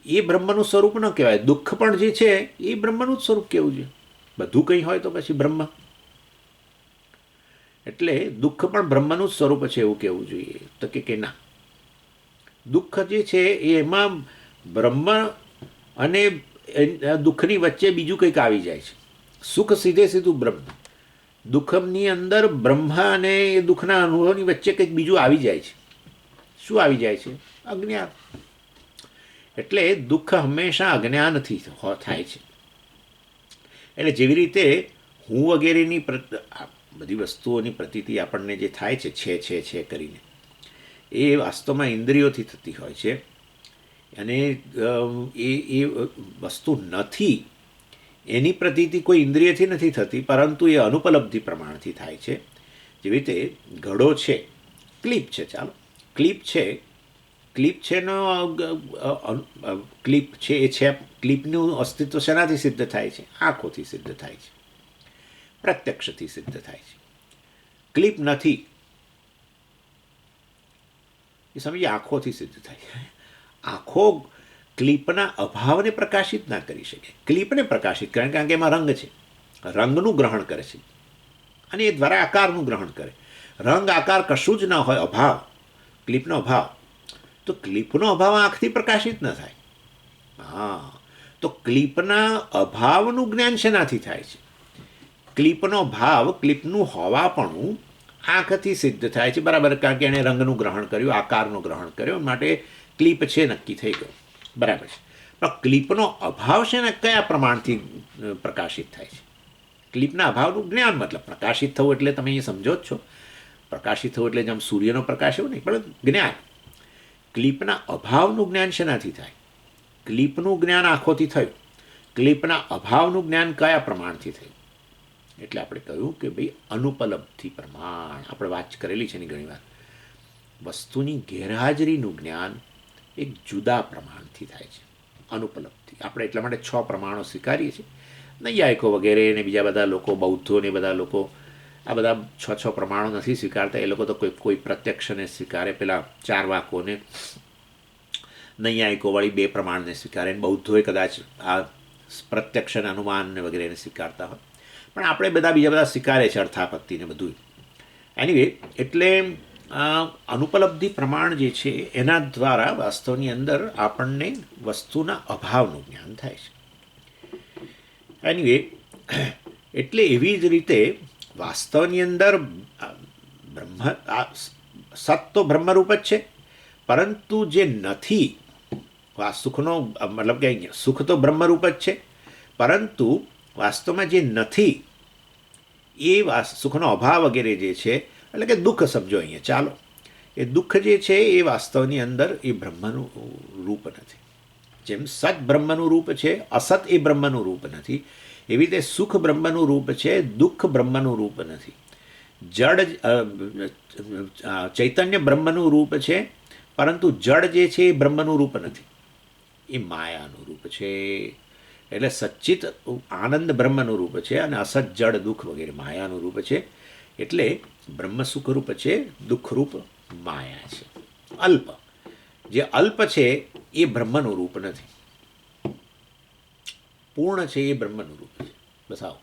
એ બ્રહ્મનું સ્વરૂપ ન કહેવાય, દુઃખ પણ જે છે એ બ્રહ્મનું જ સ્વરૂપ કહેવું જોઈએ. બધું કંઈ હોય તો પછી બ્રહ્મ, એટલે દુઃખ પણ બ્રહ્મનું જ સ્વરૂપ છે એવું કહેવું જોઈએ. તો કે ના, દુઃખ જે છે એ એમાં બ્રહ્મ અને દુઃખની વચ્ચે બીજું કંઈક આવી જાય છે. સુખ સીધે સીધું બ્રહ્મ, દુઃખની અંદર બ્રહ્મ અને એ દુઃખના અનુભવની વચ્ચે કંઈક બીજું આવી જાય છે. શું આવી જાય છે? અજ્ઞાન. એટલે દુઃખ હંમેશા અજ્ઞાનથી થાય છે. એટલે જેવી રીતે હું વગેરેની બધી વસ્તુઓની પ્રતીતિ આપણને જે થાય છે કરીને, એ વાસ્તવમાં ઇન્દ્રિયોથી થતી હોય છે, અને એ વસ્તુ નથી એની પ્રતીતિ કોઈ ઇન્દ્રિયથી નથી થતી, પરંતુ એ અનુપલબ્ધિ પ્રમાણથી થાય છે. જેવી રીતે ઘડો છે, ક્લિપ છે, ચાલો ક્લિપ છે નો ક્લિપ છે એ છે, ક્લિપનું અસ્તિત્વ શેનાથી સિદ્ધ થાય છે? આંખોથી સિદ્ધ થાય છે, પ્રત્યક્ષથી સિદ્ધ થાય છે. ક્લિપ નથી એ સમજીએ આંખોથી સિદ્ધ થાય. આંખો ક્લિપના અભાવને પ્રકાશિત ના કરી શકે, ક્લિપને પ્રકાશિત કરે, કારણ કે એમાં રંગ છે, રંગનું ગ્રહણ કરે છે અને એ દ્વારા આકારનું ગ્રહણ કરે. રંગ આકાર કશું જ ન હોય, અભાવ, ક્લિપનો અભાવ, તો ક્લિપનો અભાવ આંખથી પ્રકાશિત ન થાય. હા, તો ક્લિપના અભાવનું જ્ઞાન શેનાથી થાય છે? ક્લિપનો ભાવ, ક્લિપનું હોવાપણું આંખથી સિદ્ધ થાય છે, બરાબર, કારણ કે એણે રંગનું ગ્રહણ કર્યું, આકારનું ગ્રહણ કર્યો, માટે ક્લિપ છે નક્કી થઈ ગયું, બરાબર છે. પણ ક્લિપનો અભાવ છે ને કયા પ્રમાણથી પ્રકાશિત થાય છે? ક્લિપના અભાવનું જ્ઞાન, મતલબ પ્રકાશિત થવું એટલે તમે એ સમજો જ છો, પ્રકાશિત થવું એટલે જેમ સૂર્યનો પ્રકાશ એવું નહીં, પણ જ્ઞાન. ક્લિપના અભાવનું જ્ઞાન શેનાથી થાય? ક્લિપનું જ્ઞાન આંખોથી થયું, ક્લિપના અભાવનું જ્ઞાન કયા પ્રમાણથી થયું? એટલે આપણે કહ્યું કે ભાઈ અનુપલબ્ધિ પ્રમાણ, આપણે વાત કરેલી છે ને ઘણીવાર, વસ્તુની ગેરહાજરીનું જ્ઞાન એક જુદા પ્રમાણથી થાય છે, અનુપલબ્ધિ. આપણે એટલા માટે 6 પ્રમાણો સ્વીકારીએ છીએ. નૈયાયિકો વગેરે ને બીજા બધા લોકો, બૌદ્ધો ને બધા લોકો આ બધા 6 પ્રમાણો નથી સ્વીકારતા. એ લોકો તો કોઈ પ્રત્યક્ષને સ્વીકારે, પેલા 4 વાકોને, નૈયાયિકોવાળી 2 પ્રમાણને સ્વીકારે, બૌદ્ધોએ કદાચ આ પ્રત્યક્ષ અને અનુમાનને વગેરેને સ્વીકારતા હોય, પણ આપણે બીજા બધા સ્વીકારે છે, અર્થાપત્તિને બધું. એનીવે, એટલે અનુપલબ્ધિ પ્રમાણ જે છે એના દ્વારા વાસ્તવની અંદર આપણને વસ્તુના અભાવનું જ્ઞાન થાય છે. એનીવે, એટલે એવી જ રીતે વાસ્તવની અંદર બ્રહ્મ, સત તો બ્રહ્મરૂપ જ છે, પરંતુ જે નથી, સુખનો મતલબ કે સુખ તો બ્રહ્મરૂપ જ છે, પરંતુ વાસ્તવમાં જે નથી એ સુખનો અભાવ વગેરે જે છે, એટલે કે દુઃખ સમજો અહીંયા, ચાલો, એ દુઃખ જે છે એ વાસ્તવની અંદર એ બ્રહ્મનું રૂપ નથી. જેમ સત બ્રહ્મનું રૂપ છે, અસત એ બ્રહ્મનું રૂપ નથી, એવી રીતે સુખ બ્રહ્મનું રૂપ છે, દુઃખ બ્રહ્મનું રૂપ નથી. જડ ચૈતન્ય બ્રહ્મનું રૂપ છે, પરંતુ જડ જે છે એ બ્રહ્મનું રૂપ નથી, એ માયાનું રૂપ છે. એટલે સચ્ચિત આનંદ બ્રહ્મનું રૂપ છે અને અસત જડ દુઃખ વગેરે માયાનું રૂપ છે. એટલે બ્રહ્મ સુખરૂપ છે, દુઃખરૂપ માયા છે. અલ્પ, જે અલ્પ છે એ બ્રહ્મનું રૂપ નથી, પૂર્ણ છે એ બ્રહ્મનું રૂપ છે. બસ આવો.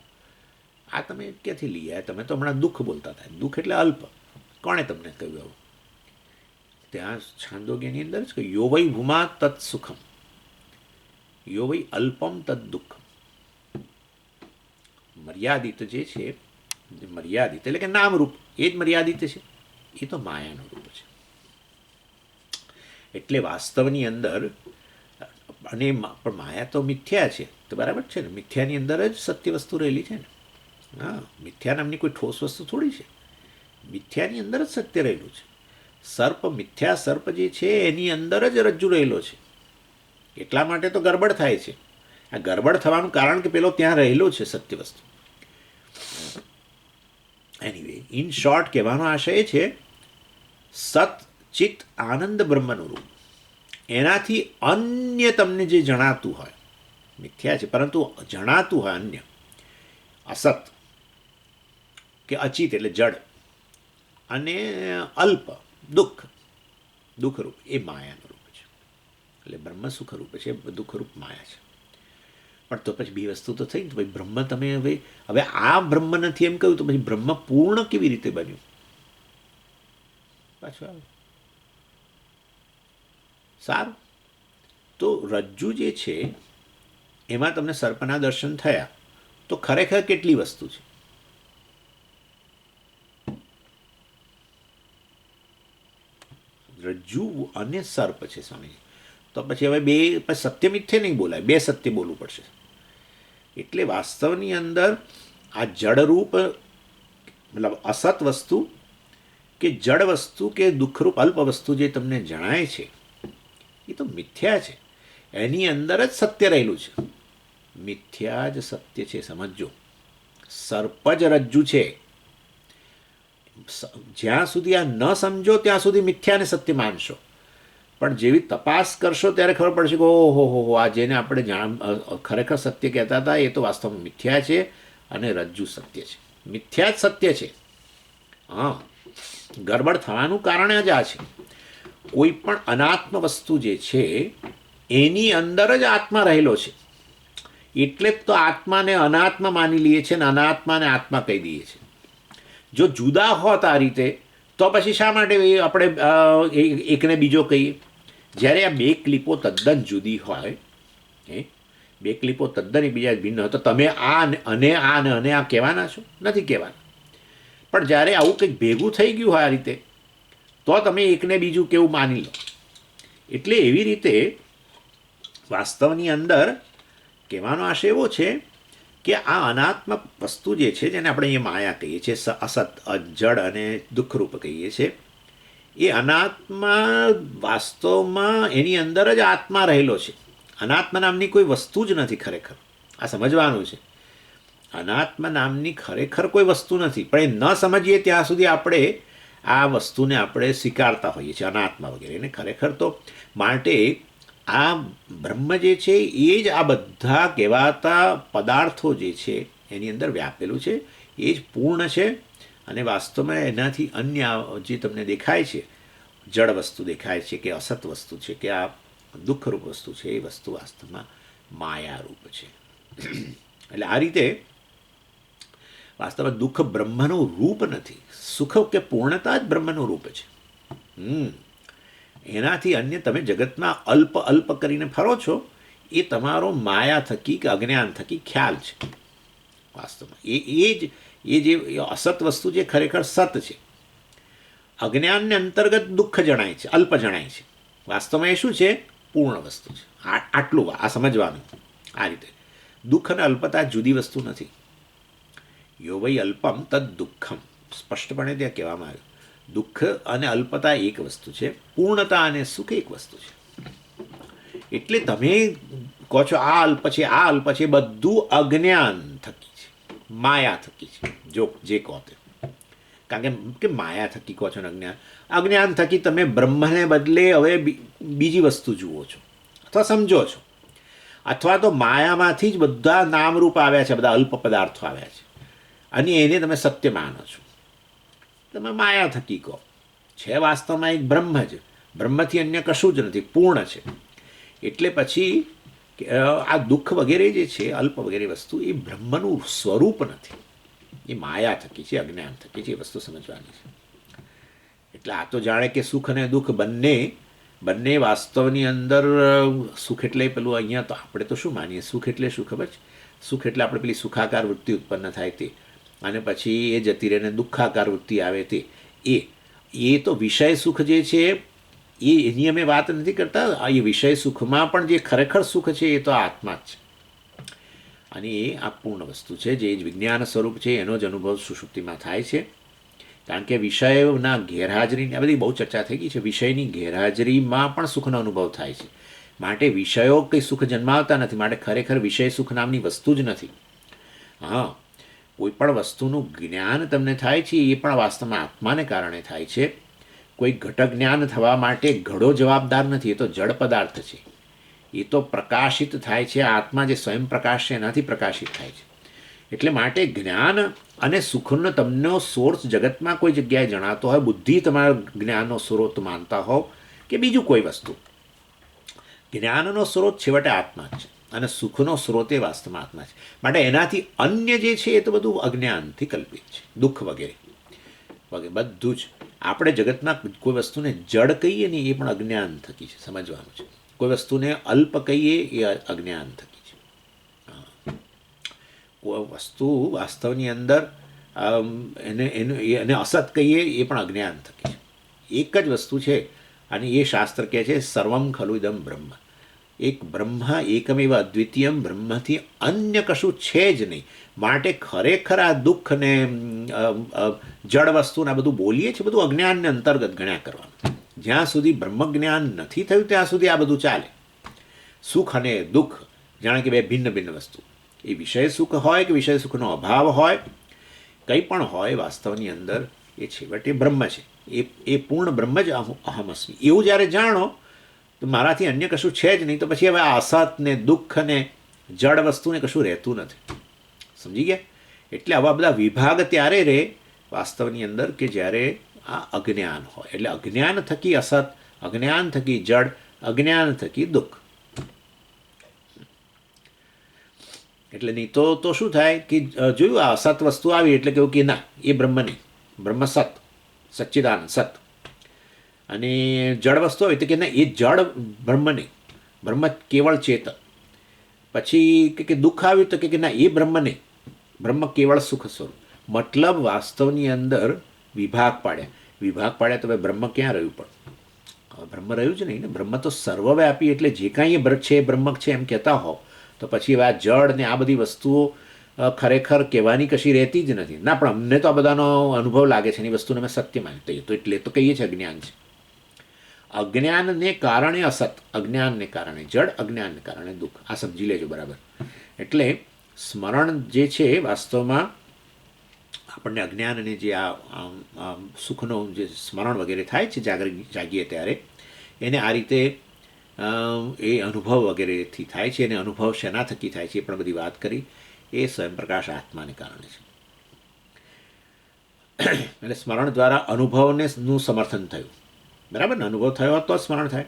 આ તમે ક્યાંથી લઈ આવ્યા? તમે તો હમણાં દુઃખ બોલતા હતા. દુઃખ એટલે અલ્પ. કોણે તમને કહ્યું આવું? ત્યાં છાંદોગ્યની અંદર જ કહ્યું, યો વૈ ભૂમા તત્ સુખમ, યો વૈ અલ્પમ તદ દુઃખમ. મર્યાદિત જે છે, મર્યાદિત એટલે કે નામરૂપ, એ જ મર્યાદિત છે, એ તો માયાનું રૂપ છે. એટલે વાસ્તવની અંદર, અને પણ માયા તો મિથ્યા છે, તો બરાબર છે ને, મિથ્યાની અંદર જ સત્ય વસ્તુ રહેલી છે ને. હા, મિથ્યા નામની કોઈ ઠોસ વસ્તુ થોડી છે, મિથ્યાની અંદર જ સત્ય રહેલું છે. સર્પ, મિથ્યા સર્પ જે છે એની અંદર જ રજ્જુ રહેલો છે. એટલા માટે તો ગરબડ થાય છે. આ ગરબડ થવાનું કારણ કે પેલો ત્યાં રહેલો છે સત્ય વસ્તુ. એનીવે, ઇન શોર્ટ કહેવાનો આશય છે, સત ચિત્ત આનંદ બ્રહ્મનું રૂપ, એનાથી અન્ય તમને જે જણાતું હોય, મિથ્યા છે પરંતુ જણાતું હોય અન્ય, અસત કે અચિત એટલે જડ, અને અલ્પ દુઃખ, દુઃખરૂપ, એ માયાનું રૂપ છે. એટલે બ્રહ્મ સુખરૂપ છે, દુઃખરૂપ માયા છે. પણ તો પછી બે વસ્તુ તો થઈ ને, તો ભાઈ બ્રહ્મ તમે હવે આ બ્રહ્મ નથી એમ કહ્યું, તો પછી બ્રહ્મ પૂર્ણ કેવી રીતે બન્યું? પાછું આવે. સારું, તો રજ્જુ જે છે એમાં તમને સર્પના દર્શન થયા, તો ખરેખર કેટલી વસ્તુ છે? રજ્જુ અને સર્પ છે સ્વામીજી. તો પછી હવે બે સત્ય મિથ્ય નહીં બોલાય, બે સત્ય બોલવું પડશે. એટલે વાસ્તવની અંદર આ જડરૂપ, મતલબ અસત વસ્તુ કે જડ વસ્તુ કે દુઃખરૂપ અલ્પ વસ્તુ જે તમને જણાય છે, એ તો મિથ્યા છે. એની અંદર જ સત્ય રહેલું છે. મિથ્યા જ સત્ય છે, સમજો. સર્પ જ રજ્જુ છે. જ્યાં સુધી આ ન સમજો ત્યાં સુધી મિથ્યાને સત્ય માનશો, પણ જેવી તપાસ કરશો ત્યારે ખબર પડશે કે ઓહો હો, આ જેને આપણે ખરેખર સત્ય કહેતા હતા એ તો વાસ્તવમાં મિથ્યા છે, અને રજ્જુ સત્ય છે. મિથ્યા જ સત્ય છે. હા, ગરબડ થવાનું કારણ જ આ છે. કોઈ પણ અનાત્મ વસ્તુ જે છે એની અંદર જ આત્મા રહેલો છે. એટલે જ તો આત્માને અનાત્મા માની લઈએ છીએ અને અનાત્માને આત્મા કહી દઈએ છીએ. જો જુદા હોત આ રીતે, તો પછી શા માટે આપણે એકને બીજો કહીએ? જ્યારે આ બે ક્લિપો તદ્દન જુદી હોય, બે ક્લિપો તદ્દન એકબીજા ભિન્ન હોય, તો તમે આ અને આ અને આ કહેવાના છો? નથી કહેવાના. પણ જ્યારે આવું કંઈક ભેગું થઈ ગયું હોય આ રીતે, તો તમે એકને બીજું કેવું માની લો. એટલે એવી રીતે વાસ્તવની અંદર કહેવાનો આશય એવો છે કે આ અનાત્મ વસ્તુ જે છે, જેને આપણે અહીંયા માયા કહીએ છીએ, અસત જડ અને દુઃખરૂપ કહીએ છીએ, એ અનાત્મા વાસ્તવમાં એની અંદર જ આત્મા રહેલો છે. અનાત્મા નામની કોઈ વસ્તુ જ નથી ખરેખર. આ સમજવાનું છે. અનાત્મા નામની ખરેખર કોઈ વસ્તુ નથી, પણ એ ન સમજીએ ત્યાં સુધી આપણે આ વસ્તુને આપણે સ્વીકારતા હોઈએ છીએ, અનાત્મા વગેરે. એને ખરેખર તો માટે આ બ્રહ્મ જે છે એ જ આ બધા કહેવાતા પદાર્થો જે છે એની અંદર વ્યાપેલું છે, એ જ પૂર્ણ છે. અને વાસ્તવમાં એનાથી અન્ય જે તમને દેખાય છે, જડ વસ્તુ દેખાય છે કે અસત વસ્તુ છે કે આ દુઃખરૂપ વસ્તુ છે, એ વસ્તુ વાસ્તવમાં માયારૂપ છે. એટલે આ રીતે વાસ્તવમાં દુઃખ બ્રહ્મનું રૂપ નથી, સુખ કે પૂર્ણતા જ બ્રહ્મનું રૂપ છે. એનાથી અન્ય તમે જગતમાં અલ્પ અલ્પ કરીને ફરો છો, એ તમારો માયા થકી કે અજ્ઞાન થકી ખ્યાલ છે. વાસ્તવમાં એ જે અસત વસ્તુ જે ખરેખર સત છે, અજ્ઞાનને અંતર્ગત દુઃખ જણાય છે, અલ્પ જણાય છે. વાસ્તવમાં એ શું છે? પૂર્ણ વસ્તુ છે. આટલું આ સમજવાનું. આ રીતે દુઃખ અને અલ્પતા જુદી વસ્તુ નથી. યો વૈ અલ્પમ તદ દુઃખમ, સ્પષ્ટપણે ત્યાં કહેવામાં આવ્યું. દુઃખ અને અલ્પતા એક વસ્તુ છે, પૂર્ણતા અને સુખ એક વસ્તુ છે. એટલે તમે કહો છો આ અલ્પ છે, આ અલ્પ છે, બધું અજ્ઞાન થકી છે, માયા થકી છે. જો જે કહો તે, કારણ કે માયા થકી કહો છો ને અજ્ઞાન, અજ્ઞાન થકી તમે બ્રહ્મને બદલે હવે બીજી વસ્તુ જુઓ છો અથવા સમજો છો, અથવા તો માયામાંથી જ બધા નામરૂપ આવ્યા છે, બધા અલ્પ પદાર્થો આવ્યા છે અને એને તમે સત્ય માનો છો. તમે માયા થકી કહો, છે વાસ્તવમાં એક બ્રહ્મ જ, બ્રહ્મથી અન્ય કશું જ નથી, પૂર્ણ છે. એટલે પછી આ દુઃખ વગેરે જે છે, અલ્પ વગેરે વસ્તુ, એ બ્રહ્મનું સ્વરૂપ નથી, એ માયા થકી છે, અજ્ઞાન થકી છે. એ વસ્તુ સમજવાની છે. એટલે આ તો જાણે કે સુખ અને દુઃખ બંને વાસ્તવની અંદર, સુખ એટલે પેલું, અહીંયા તો આપણે તો શું માનીએ, સુખ એટલે શું ખબર છે? સુખ એટલે આપણે પેલી સુખાકાર વૃત્તિ ઉત્પન્ન થાય તે, અને પછી એ જતી રહીને દુઃખાકાર વૃત્તિ આવે તે, એ તો વિષય સુખ જે છે એની અમે વાત નથી કરતા. એ વિષય સુખમાં પણ જે ખરેખર સુખ છે એ તો આત્મા જ છે, અને એ આ પૂર્ણ વસ્તુ છે, જે વિજ્ઞાન સ્વરૂપ છે. એનો જ અનુભવ સુષુપ્તિમાં થાય છે. કારણ કે વિષયોના ગેરહાજરીની, આ બધી બહુ ચર્ચા થઈ ગઈ છે, વિષયની ગેરહાજરીમાં પણ સુખનો અનુભવ થાય છે. માટે વિષયો કંઈ સુખ જન્માવતા નથી, માટે ખરેખર વિષય સુખ નામની વસ્તુ જ નથી. હા, કોઈ પણ વસ્તુનું જ્ઞાન તમને થાય છે એ પણ વાસ્તવમાં આત્માને કારણે થાય છે. કોઈ ઘટક જ્ઞાન થવા માટે ઘડો જવાબદાર નથી, એ તો જડ પદાર્થ છે, એ તો પ્રકાશિત થાય છે. આત્મા જે સ્વયં પ્રકાશ છે એનાથી પ્રકાશિત થાય છે. એટલે માટે જ્ઞાન અને સુખનો તમને સોર્સ જગતમાં કોઈ જગ્યાએ જણાતો હોય, બુદ્ધિ તમારા જ્ઞાનનો સ્ત્રોત માનતા હોવ કે બીજું કોઈ વસ્તુ, જ્ઞાનનો સ્ત્રોત છેવટે આત્મા જ છે અને સુખનો સ્ત્રોત એ વાસ્તવમાં આત્મા છે. માટે એનાથી અન્ય જે છે એ તો બધું અજ્ઞાનથી કલ્પિત છે, દુઃખ વગેરે વગેરે બધું જ. આપણે જગતના કોઈ વસ્તુને જડ કહીએ ને એ પણ અજ્ઞાન થકી છે, સમજવાનું છે. કોઈ વસ્તુને અલ્પ કહીએ એ અજ્ઞાન થકી છે. કોઈ વસ્તુ વાસ્તવની અંદર એને અસત કહીએ એ પણ અજ્ઞાન થકી છે. એક જ વસ્તુ છે અને એ શાસ્ત્ર કહે છે સર્વમ ખલુ ઇદમ બ્રહ્મ. એક બ્રહ્મ એકમેવ અદ્વિતીયમ, બ્રહ્મથી અન્ય કશું છે જ નહીં. માટે ખરેખર આ દુઃખ ને જળ વસ્તુને આ બધું બોલીએ છીએ, બધું અજ્ઞાનને અંતર્ગત ગણ્યા કરવાનું. જ્યાં સુધી બ્રહ્મજ્ઞાન નથી થયું ત્યાં સુધી આ બધું ચાલે. સુખ અને દુઃખ જાણે કે બે ભિન્ન ભિન્ન વસ્તુ, એ વિષય સુખ હોય કે વિષય સુખનો અભાવ હોય, કંઈ પણ હોય, વાસ્તવની અંદર એ છેવટે બ્રહ્મ છે. એ પૂર્ણ બ્રહ્મ જ અહમ અસ્મિ. એવું જ્યારે જાણો તો મારાથી અન્ય કશું છે જ નહીં, તો પછી હવે આ અસત ને દુઃખ ને જડ વસ્તુને કશું રહેતું નથી. સમજી ગયા? એટલે આવા બધા વિભાગ ત્યારે રહે વાસ્તવની અંદર કે જ્યારે આ અજ્ઞાન હોય. એટલે અજ્ઞાન થકી અસત, અજ્ઞાન થકી જડ, અજ્ઞાન થકી દુઃખ. એટલે નહીં તો શું થાય કે જોયું આ અસત વસ્તુ આવી એટલે કેવું કે ના એ બ્રહ્મ નહીં, બ્રહ્મ સત, સચ્ચિદાનંદ સત. અને જળ વસ્તુ હોય તો કે ના એ જળ બ્રહ્મ નહીં, બ્રહ્મ કેવળ ચેતન. પછી કે દુઃખ આવ્યું તો કે ના એ બ્રહ્મ નહીં, બ્રહ્મ કેવળ સુખ સ્વરૂપ. મતલબ વાસ્તવની અંદર વિભાગ પાડ્યા તો બ્રહ્મ ક્યાં રહ્યું? પણ બ્રહ્મ રહ્યું જ નહીં ને. બ્રહ્મ તો સર્વવ્યાપી, એટલે જે કાંઈ છે એ બ્રહ્મ છે એમ કહેતા હોવ તો પછી હવે આ જળ ને આ બધી વસ્તુઓ ખરેખર કહેવાની કશી રહેતી જ નથી. ના, પણ અમને તો આ બધાનો અનુભવ લાગે છે એની વસ્તુને અમે સત્ય માનીએ તો એટલે તો કહીએ છીએ અજ્ઞાન છે. અજ્ઞાનને કારણે અસત, અજ્ઞાનને કારણે જડ, અજ્ઞાનને કારણે દુઃખ. આ સમજી લેજો બરાબર. એટલે સ્મરણ જે છે વાસ્તવમાં આપણને અજ્ઞાન અને જે આ સુખનો જે સ્મરણ વગેરે થાય છે જાગીએ ત્યારે, એને આ રીતે એ અનુભવ વગેરેથી થાય છે. અને અનુભવ શેના થકી થાય છે એ પણ બધી વાત કરી. એ સ્વયંપ્રકાશ આત્માને કારણે છે. એટલે સ્મરણ દ્વારા અનુભવને નું સમર્થન થયું, બરાબર ને? અનુભવ થયો તો સ્મરણ થાય.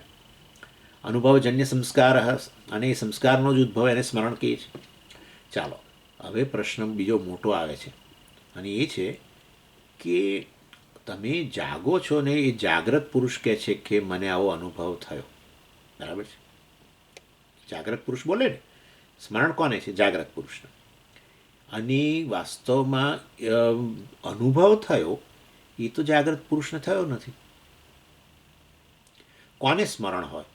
અનુભવજન્ય સંસ્કાર, અને એ સંસ્કારનો જ ઉદ્ભવ એને સ્મરણ કહીએ છીએ. ચાલો, હવે પ્રશ્ન બીજો મોટો આવે છે, અને એ છે કે તમે જાગો છો ને એ જાગ્રત પુરુષ કહે છે કે મને આવો અનુભવ થયો, બરાબર છે? જાગ્રત પુરુષ બોલે ને, સ્મરણ કોને છે? જાગ્રત પુરુષને. અને વાસ્તવમાં અનુભવ થયો એ તો જાગ્રત પુરુષને થયો નથી. કોને સ્મરણ હોય?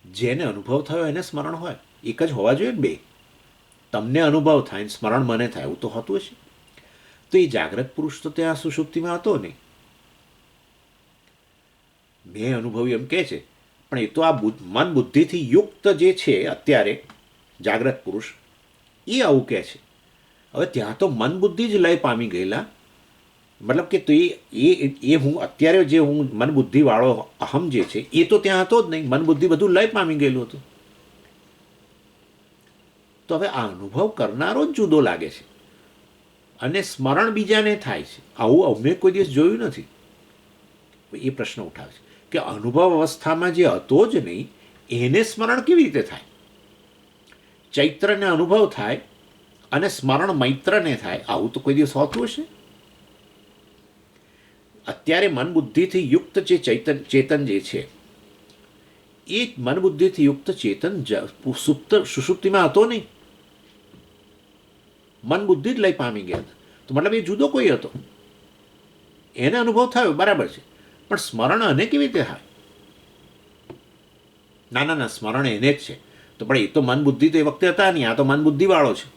જેને અનુભવ થયો એને સ્મરણ હોય. એક જ હોવા જોઈએ ને બે. તમને અનુભવ થાય ને સ્મરણ મને થાય, એવું તો હોતું હશે. તો એ જાગ્રત પુરુષ તો ત્યાં સુષુપ્તિમાં હતો નહીં. મેં અનુભવ્યું એમ કહે છે, પણ એ તો આ મન બુદ્ધિથી યુક્ત જે છે અત્યારે જાગ્રત પુરુષ, એ આવું કહે છે. હવે ત્યાં તો મન બુદ્ધિ જ લય પામી ગયેલા. મતલબ કે તો એ હું અત્યારે જે હું મન બુદ્ધિવાળો અહમ જે છે એ તો ત્યાં હતો જ નહીં. મન બુદ્ધિ બધું લય પામી ગયેલું હતું. તો હવે આ અનુભવ કરનારો જ જુદો લાગે છે અને સ્મરણ બીજાને થાય છે. આવું અમે કોઈ દિવસ જોયું નથી. એ પ્રશ્ન ઉઠાવે છે કે અનુભવ અવસ્થામાં જે હતો જ નહીં એને સ્મરણ કેવી રીતે થાય? ચૈત્રને અનુભવ થાય અને સ્મરણ મૈત્રને થાય, આવું તો કોઈ દિવસ હોતું હશે? અત્યારે મન બુદ્ધિથી યુક્ત જે ચેતન જે છે એ મન બુદ્ધિથી યુક્ત ચેતન સુષુપ્તિમાં હતો નહીં. મન બુદ્ધિ જ લઈ પામી ગયા હતા. તો મતલબ એ જુદો કોઈ હતો, એને અનુભવ થયો, બરાબર છે, પણ સ્મરણ અને કેવી રીતે થાય? ના ના ના, સ્મરણ એને જ છે. તો પણ એ તો મન બુદ્ધિ તો એ વખતે હતા નહીં, આ તો મન બુદ્ધિવાળો છે.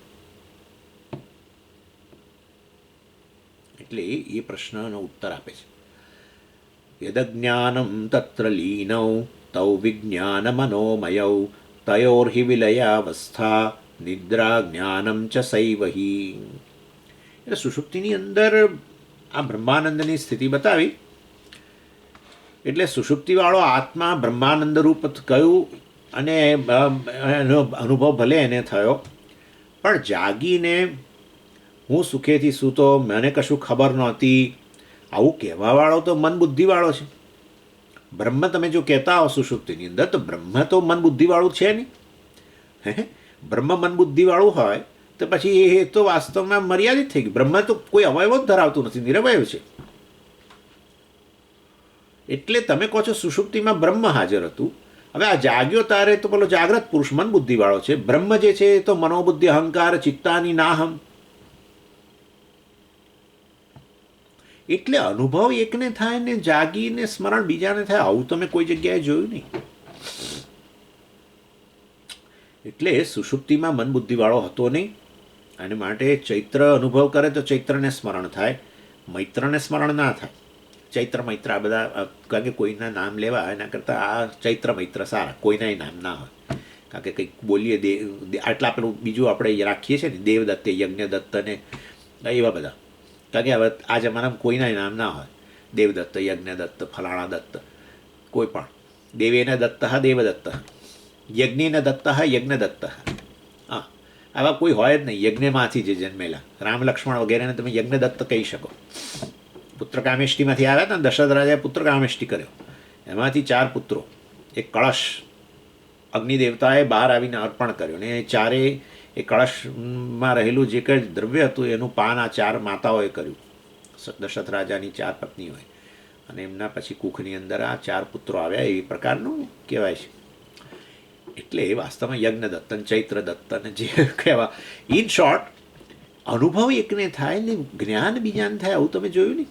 એટલે એ પ્રશ્નનો ઉત્તર આપે છે. યદજ્ઞાનમ તત્ર લીનૌ તૌ વિજ્ઞાન મનોમયૌ તયોર્હિ વિલયાવસ્થા નિદ્રા જ્ઞાનમ ચ સૈવહી. એટલે સુષુપ્તિની અંદર આ બ્રહ્માનંદની સ્થિતિ બતાવી. એટલે સુષુપ્તિવાળો આત્મા બ્રહ્માનંદ રૂપ કયું અને એનો અનુભવ ભલે એને થયો, પણ જાગીને હું સુખેથી સૂતો, મને કશું ખબર નહોતી, આવું કહેવાવાળો તો મન બુદ્ધિવાળો છે. બ્રહ્મ તમે જો કહેતા હો સુષુપ્તિની અંદર, તો બ્રહ્મ તો મન બુદ્ધિવાળું છે નહીં. હે, બ્રહ્મ મન બુદ્ધિવાળું હોય તો પછી એ તો વાસ્તવમાં મર્યાદિત થઈ ગયું. બ્રહ્મ તો કોઈ અવયવ જ ધરાવતું નથી, નિરવયવ છે. એટલે તમે કહો છો સુષુપ્તિમાં બ્રહ્મ હાજર હતું. હવે આ જાગ્યો તારે તો પેલો જાગ્રત પુરુષ મન બુદ્ધિવાળો છે. બ્રહ્મ જે છે એ તો મનોબુદ્ધિ અહંકાર ચિત્તાની નાહમ. એટલે અનુભવ એકને થાય ને જાગીને સ્મરણ બીજાને થાય, આવું તમે કોઈ જગ્યાએ જોયું નહીં. એટલે સુષુપ્તિમાં મન બુદ્ધિવાળો હતો નહીં, અને માટે ચૈત્ર અનુભવ કરે તો ચૈત્રને સ્મરણ થાય, મૈત્રને સ્મરણ ના થાય. ચૈત્ર મૈત્ર આ બધા, કારણ કે કોઈના નામ લેવા એના કરતાં આ ચૈત્ર મૈત્ર સારા, કોઈના નામ ના હોય. કારણ કે કંઈક બોલીએ આટલા પેલું બીજું આપણે રાખીએ છીએ ને, દેવદત્તે યજ્ઞદત્ત ને એવા બધા. કારણ કે હવે આ જમાનામાં કોઈના નામ ના હોય. દેવદત્ત, યજ્ઞદત્ત, ફલાણા દત્ત, કોઈ પણ. દેવેન દત્ત દેવદત્ત, યજ્ઞેન દત્ત યજ્ઞદત્ત. હા, આવા કોઈ હોય જ નહીં. યજ્ઞમાંથી જે જન્મેલા રામ લક્ષ્મણ વગેરેને તમે યજ્ઞદત્ત કહી શકો. પુત્રકામેષ્ટિમાંથી આવ્યા હતા ને, દશરથ રાજાએ પુત્રકામેષ્ટિ કર્યો, એમાંથી 4 પુત્રો. એક કળશ અગ્નિદેવતાએ બહાર આવીને અર્પણ કર્યો, ને એ ચારેય એ કળશમાં રહેલું જે કંઈ દ્રવ્ય હતું એનું પાન આ 4 માતાઓએ કર્યું. દશરથ રાજાની 4 પત્નીઓએ, અને એમના પછી કુખની અંદર આ 4 પુત્રો આવ્યા. એ પ્રકારનું કહેવાય છે. એટલે એ વાસ્તવમાં યજ્ઞદત્ત, ચૈત્રદત્ત અને જે કહેવા, ઇન શોર્ટ અનુભવ એકને થાય ને જ્ઞાન બીજાને થાય, આવું તમે જોયું નહીં.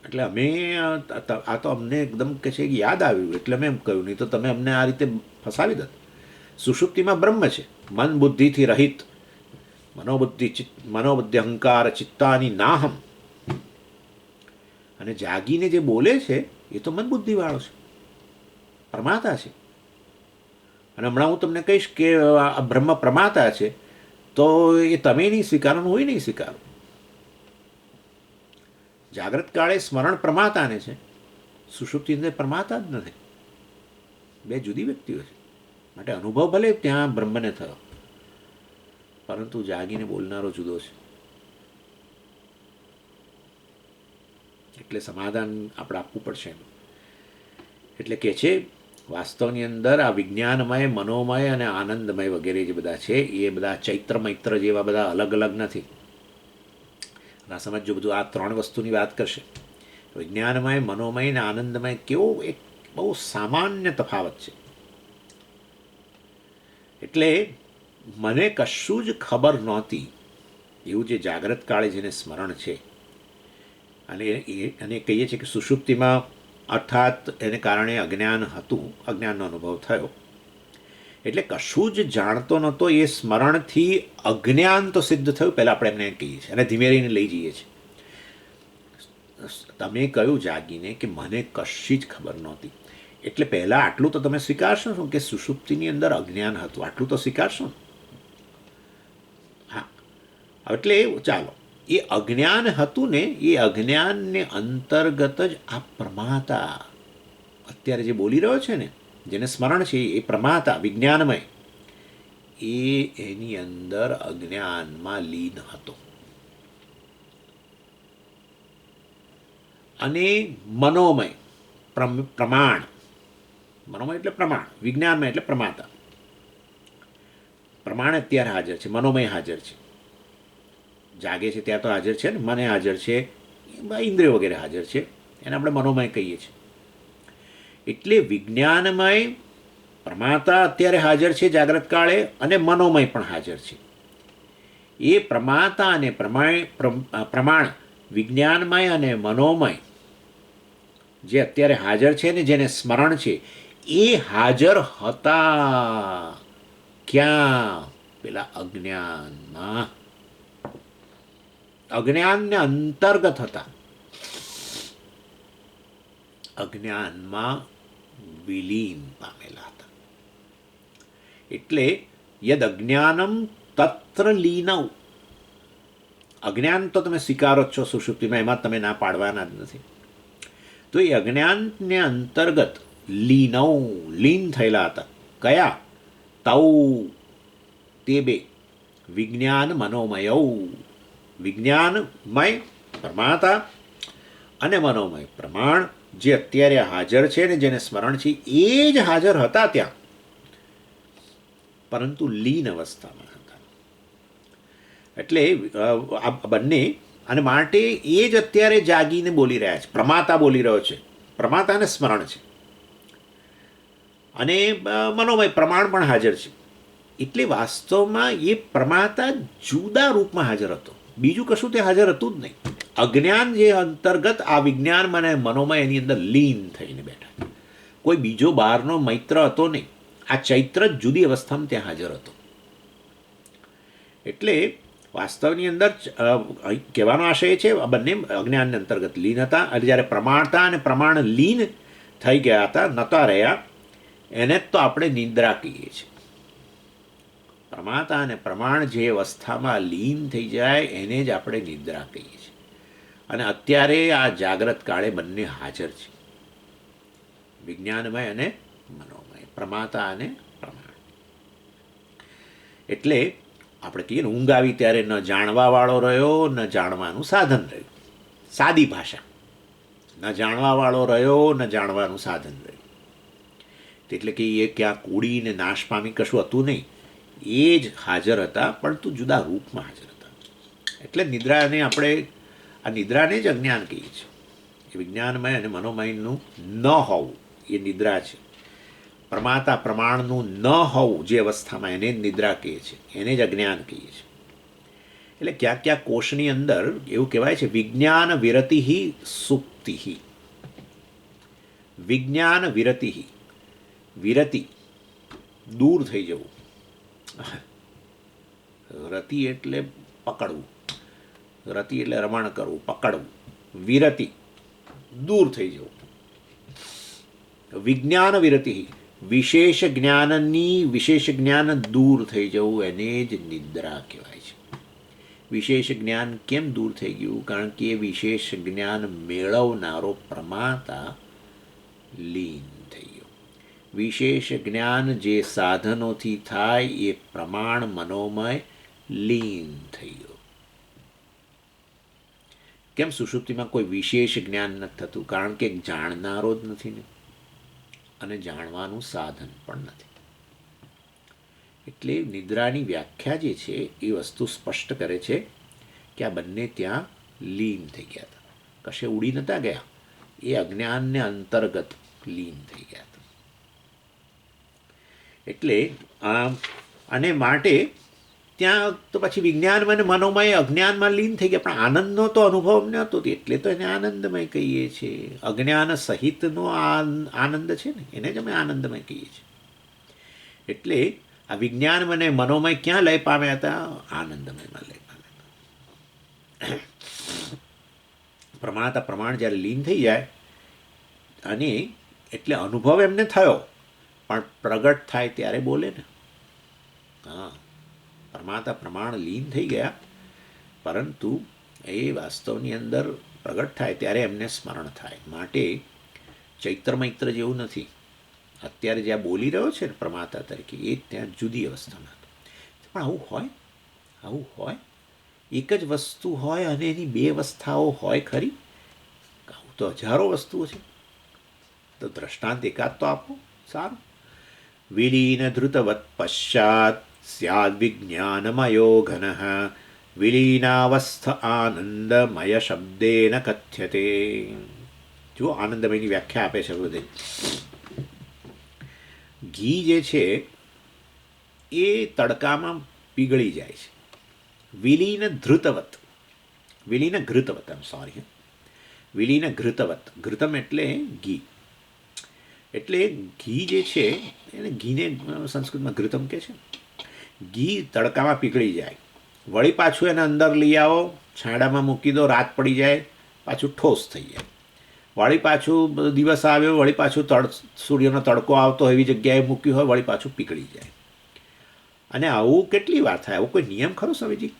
એટલે અમે આ તો અમને એકદમ કે છે યાદ આવ્યું એટલે મેં એમ કહ્યું, નહીં તો તમે અમને આ રીતે ફસાવી દો. સુષુપ્તિમાં બ્રહ્મ છે, મન બુદ્ધિથી રહિત, મનોબુદ્ધિ અહંકાર ચિત્તાની નાહમ. અને જાગીને જે બોલે છે એ તો મન બુદ્ધિવાળો છે, પ્રમાતા છે. અને હમણાં હું તમને કહીશ કે આ બ્રહ્મ પ્રમાતા છે, તો એ તમે નહીં સ્વીકારો, હું નહીં સ્વીકારો. જાગ્રત કાળે સ્મરણ પ્રમાતાને છે, સુષુપ્તિ અંદર પ્રમાતા જ નથી. બે જુદી વ્યક્તિઓ છે. માટે અનુભવ ભલે ત્યાં બ્રહ્મને થયો, પરંતુ જાગીને બોલનારો જુદો છે. એટલે સમાધાન આપણે આપવું પડશે એનું. એટલે કે છે વાસ્તવની અંદર આ વિજ્ઞાનમય, મનોમય અને આનંદમય વગેરે જે બધા છે એ બધા ચૈત્ર મૈત્ર જેવા બધા અલગ અલગ નથી. ના સમજો બધું આ 3 વસ્તુની વાત કરશે. વિજ્ઞાનમય, મનોમય અને આનંદમય કેવો એક બહુ સામાન્ય તફાવત છે. એટલે મને કશું જ ખબર નહોતી એવું જે જાગ્રત કાળે જેને સ્મરણ છે, અને કહીએ છીએ કે સુષુપ્તિમાં અર્થાત એને કારણે અજ્ઞાન હતું, અજ્ઞાનનો અનુભવ થયો. એટલે કશું જ જાણતો નહોતો, એ સ્મરણથી અજ્ઞાન તો સિદ્ધ થયું. પહેલાં આપણે એમને કહીએ છીએ અને ધીમે રહીને લઈ જઈએ છીએ. તમે કહ્યું જાગીને કે મને કશી જ ખબર નહોતી, એટલે પહેલાં આટલું તો તમે સ્વીકારશો ને કે સુષુપ્તિની અંદર અજ્ઞાન હતું, આટલું તો સ્વીકારશો ને? હા, એટલે ચાલો, એ અજ્ઞાન હતું ને, એ અજ્ઞાનને અંતર્ગત જ આ પ્રમાતા અત્યારે જે બોલી રહ્યો છે ને, જેને સ્મરણ છે, એ પ્રમાતા વિજ્ઞાનમય, એ એની અંદર અજ્ઞાનમાં લીન હતો. અને મનોમય પ્રમાણ, મનોમય એટલે પ્રમાણ, વિજ્ઞાનમય એટલે પ્રમાતા, પ્રમાણ અત્યારે હાજર છે, મનોમય હાજર છે, જાગે છે ત્યાં તો હાજર છે ને, મને હાજર છે, ઇન્દ્રિયો વગેરે હાજર છે, એને આપણે મનોમય કહીએ છીએ. એટલે વિજ્ઞાનમય પ્રમાતા અત્યારે હાજર છે જાગ્રત કાળે, અને મનોમય પણ હાજર છે. એ પ્રમાતા અને પ્રમાણ વિજ્ઞાનમય અને મનોમય જે અત્યારે હાજર છે ને, જેને સ્મરણ છે, એ હાજર હતા ક્યાં? પેલા અજ્ઞાનમાં, અજ્ઞાનને અંતર્ગત હતા, અજ્ઞાનમાં વિલીન પામેલા હતા. એટલે યદ અજ્ઞાનમ તત્ર લીનવ, અજ્ઞાન તો તમે સ્વીકારો જ છો સુષુપ્તિમાં, એમાં તમે ના પાડવાના જ નથી. તો એ અજ્ઞાનને અંતર્ગત લીન થયેલા હતા. કયા? તૌ, તે બે, વિજ્ઞાન મનોમય, વિજ્ઞાનમય પ્રમાતા અને મનોમય પ્રમાણ જે અત્યારે હાજર છે ને, જેને સ્મરણ છે, એ જ હાજર હતા ત્યાં, પરંતુ લીન અવસ્થામાં હતા. એટલે આ બંને, અને માટે એ જ અત્યારે જાગીને બોલી રહ્યા છે, પ્રમાતા બોલી રહ્યો છે, પ્રમાતાને સ્મરણ છે, અને મનોમય પ્રમાણ પણ હાજર છે. એટલે વાસ્તવમાં એ પ્રમાતા જુદા રૂપમાં હાજર હતો, બીજું કશું તે હાજર હતું જ નહીં. અજ્ઞાન જે અંતર્ગત આ વિજ્ઞાન અને મનોમય એની અંદર લીન થઈને બેઠા, કોઈ બીજો બહારનો મૈત્ર હતો નહીં, આ ચૈત્ર જ જુદી અવસ્થામાં ત્યાં હાજર હતો. એટલે વાસ્તવની અંદર કહેવાનો આશય છે, આ બંને અજ્ઞાનને અંતર્ગત લીન હતા, અને જ્યારે પ્રમાણતા અને પ્રમાણ લીન થઈ ગયા હતા, નતા રહ્યા, એને જ તો આપણે નિદ્રા કહીએ છીએ. પ્રમાતા અને પ્રમાણ જે અવસ્થામાં લીન થઈ જાય એને જ આપણે નિદ્રા કહીએ છીએ. અને અત્યારે આ જાગ્રત કાળે બંને હાજર છે, વિજ્ઞાનમય અને મનોમય, પ્રમાતા અને પ્રમાણ. એટલે આપણે કહીએ ને, ઊંઘ આવી ત્યારે ન જાણવાવાળો રહ્યો, ન જાણવાનું સાધન રહ્યું. સાદી ભાષા, ન જાણવાવાળો રહ્યો, ન જાણવાનું સાધન રહ્યું. એટલે કે એ ક્યાં કૂડીને નાશ પામી કશું હતું નહીં, એ જ હાજર હતા, પરંતુ જુદા રૂપમાં હાજર હતા. એટલે નિદ્રાને આપણે, આ નિદ્રાને જ અજ્ઞાન કહીએ છીએ. એ વિજ્ઞાનમય અને મનોમયનું ન હોવું એ નિદ્રા છે. પ્રમાતા પ્રમાણનું ન હોવું જે અવસ્થામાં, એને જ નિદ્રા કહીએ છીએ, એને જ અજ્ઞાન કહીએ છીએ. એટલે ક્યાંક ક્યાંક કોષની અંદર એવું કહેવાય છે, વિજ્ઞાન વિરતિ સુપ્તિ. વિજ્ઞાન વિરતિ, વિરતિ દૂર થઈ જવું, રતિ એટલે પકડવું, રતિ એટલે રમણ કરવું, પકડવું, વિરતિ દૂર થઈ જવું. વિજ્ઞાન વિરતિ, વિશેષ જ્ઞાનની, વિશેષ જ્ઞાન દૂર થઈ જવું, એને જ નિદ્રા કહેવાય છે. વિશેષ જ્ઞાન કેમ દૂર થઈ ગયું? કારણ કે એ વિશેષ જ્ઞાન મેળવનારો પ્રમાતા લીન થઈ ગયો. વિશેષ જ્ઞાન જે સાધનોથી થાય, એ પ્રમાણ મનોમય લીન થઈ ગયો. કેમ સુષુપ્તિમાં કોઈ વિશેષ જ્ઞાન નથી થતું? કારણ કે જાણનારો જ નથી ને, અને જાણવાનું સાધન પણ નથી. એટલે નિદ્રાની વ્યાખ્યા જે છે એ વસ્તુ સ્પષ્ટ કરે છે કે આ બંને ત્યાં લીન થઈ ગયા હતા, કશે ઉડી નતા ગયા, એ અજ્ઞાનને અંતર્ગત લીન થઈ ગયા હતા. એટલે અને માટે ત્યાં તો પછી વિજ્ઞાન અને મનોમય અજ્ઞાનમાં લીન થઈ ગયા, પણ આનંદનો તો અનુભવ નહોતો, એટલે તો એને આનંદમય કહીએ છીએ. અજ્ઞાન સહિતનો આનંદ છે ને, એને જ અમે આનંદમય કહીએ છીએ. એટલે આ વિજ્ઞાન અને મનોમય ક્યાં લય પામ્યા હતા? આનંદમયમાં લય પામ્યા હતા. પ્રમાણતા પ્રમાણ જ્યારે લીન થઈ જાય, અને એટલે અનુભવ એમને થયો, પણ પ્રગટ થાય ત્યારે બોલે ને. હા, પરમાતા પ્રમાણ લીન થઈ ગયા, પરંતુ એ વાસ્તવની અંદર પ્રગટ થાય ત્યારે એમને સ્મરણ થાય. માટે ચૈત્ર મૈત્ર જેવું નથી. અત્યારે જ્યાં બોલી રહ્યો છે ને પ્રમાતા તરીકે, એ ત્યાં જુદી અવસ્થામાં હતો. પણ આવું હોય એક જ વસ્તુ હોય અને એની બે અવસ્થાઓ હોય ખરી? આવું તો હજારો વસ્તુઓ છે. તો દ્રષ્ટાંત એકાદ તો આપો. સારું. વિલીન ધૃતવત પશ્ચાત સ્યાદ વિજ્ઞાનમયો ઘન વિલીનાવસ્થ આનંદમય શબ્દેન કથ્યતે. જુઓ, આનંદમયની વ્યાખ્યા આપે છે બધે. ઘી જે છે એ તડકામાં પીગળી જાય છે. વિલીન ધૃતવત, વિલીન ઘૃતવત, સોરી, વિલીન ઘૃતવત. ઘૃતમ એટલે ઘી. એટલે ઘી જે છે એને ઘીને સંસ્કૃતમાં ઘૃતમ કહે છે. ઘી તડકામાં પીગળી જાય, વળી પાછું એને અંદર લઈ આવો, છાંડામાં મૂકી દો, રાત પડી જાય, પાછું ઠોસ થઈ જાય. વળી પાછું દિવસ આવ્યો, વળી પાછું સૂર્યનો તડકો આવતો એવી જગ્યાએ મૂક્યું હોય, વળી પાછું પીગળી જાય. અને આવું કેટલી વાર થાય? આવો કોઈ નિયમ ખરો સ્વામીજી?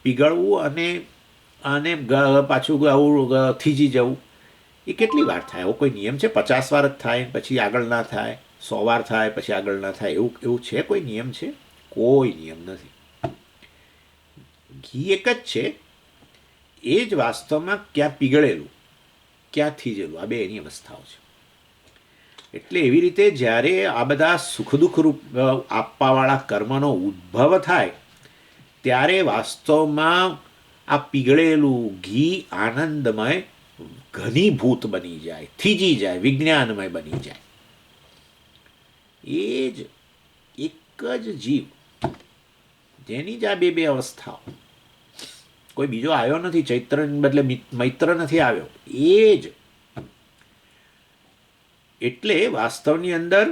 પીગળવું અને પાછું આવું થીજી જવું, એ કેટલી વાર થાય? આવો કોઈ નિયમ છે? 50 વાર જ થાય પછી આગળ ના થાય, 100 વાર થાય પછી આગળ ના થાય, એવું છે? કોઈ નિયમ છે? કોઈ નિયમ નથી. ઘી એક જ છે, એ જ વાસ્તવમાં ક્યાં પીગળેલું, ક્યાં થીજેલું, આ બે એની અવસ્થાઓ છે. એટલે એવી રીતે જ્યારે આ બધા સુખ દુઃખ રૂપ આપવાવાળા કર્મનો ઉદ્ભવ થાય ત્યારે વાસ્તવમાં આ પીગળેલું ઘી આનંદમય ઘનીભૂત બની જાય, થીજી જાય, વિજ્ઞાનમય બની જાય. એ જ એક જ જીવ, જેની જ આ બે અવસ્થાઓ. કોઈ બીજો આવ્યો નથી, ચૈત્ર બદલે મૈત્ર નથી આવ્યો, એ જ. એટલે વાસ્તવની અંદર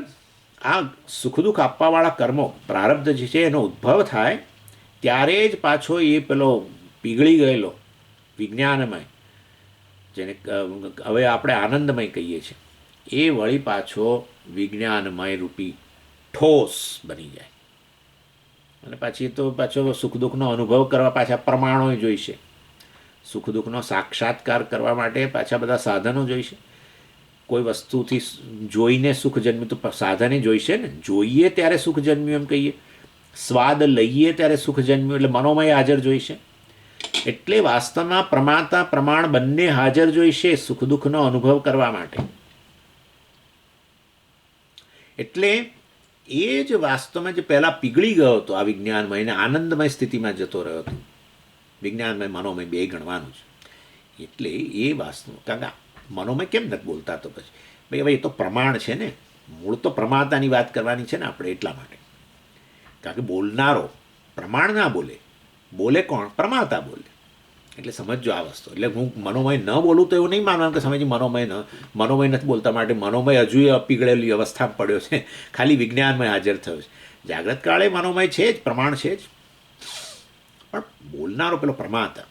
આ સુખ દુઃખ આપવાવાળા કર્મો પ્રારબ્ધ જે છે એનો ઉદ્ભવ થાય ત્યારે જ પાછો એ પેલો પીગળી ગયેલો વિજ્ઞાનમય, જેને હવે આપણે આનંદમય કહીએ છીએ, એ વળી પાછો વિજ્ઞાનમય રૂપી ઠોસ બની જાય. અને પછી તો પાછો સુખ દુઃખનો અનુભવ કરવા પાછા પ્રમાણો જોઈશે. સુખ દુઃખનો સાક્ષાત્કાર કરવા માટે પાછા બધા સાધનો જોઈશે. કોઈ વસ્તુથી જોઈને સુખ જન્મ્યું તો સાધને જોઈશે ને. જોઈએ ત્યારે સુખ જન્મ્યું એમ કહીએ, સ્વાદ લઈએ ત્યારે સુખ જન્મ્યું, એટલે મનોમય હાજર જોઈશે. એટલે વાસ્તવમાં પ્રમાતા પ્રમાણ બંને હાજર જોઈશે સુખ દુઃખનો અનુભવ કરવા માટે. એટલે એ જ વાસ્તવમાં જે પહેલાં પીગળી ગયો હતો આ વિજ્ઞાનમય એને આનંદમય સ્થિતિમાં જતો રહ્યો હતો. વિજ્ઞાનમય મનોમય બે ગણવાનું છે. એટલે એ વાસ્તવ, કારણ કે મનોમય કેમ નથી બોલતા? તો પછી ભાઈ એ તો પ્રમાણ છે ને, મૂળ તો પ્રમાતાની વાત કરવાની છે ને આપણે, એટલા માટે. કારણ કે બોલનારો પ્રમાણ ના બોલે, બોલે કોણ? પ્રમાતા બોલે. એટલે સમજો આ વસ્તુ. એટલે હું મનોમય ન બોલું તો એવું નહીં માનવાનું કે સમજી મનોમય નથી બોલતા માટે મનોમય હજુ પીગળેલી અવસ્થામાં પડ્યો છે, ખાલી વિજ્ઞાનમય હાજર થયો છે. જાગ્રત કાળે મનોમય છે જ, પ્રમાણ છે જ, પણ બોલનારો પેલો પ્રમાતા.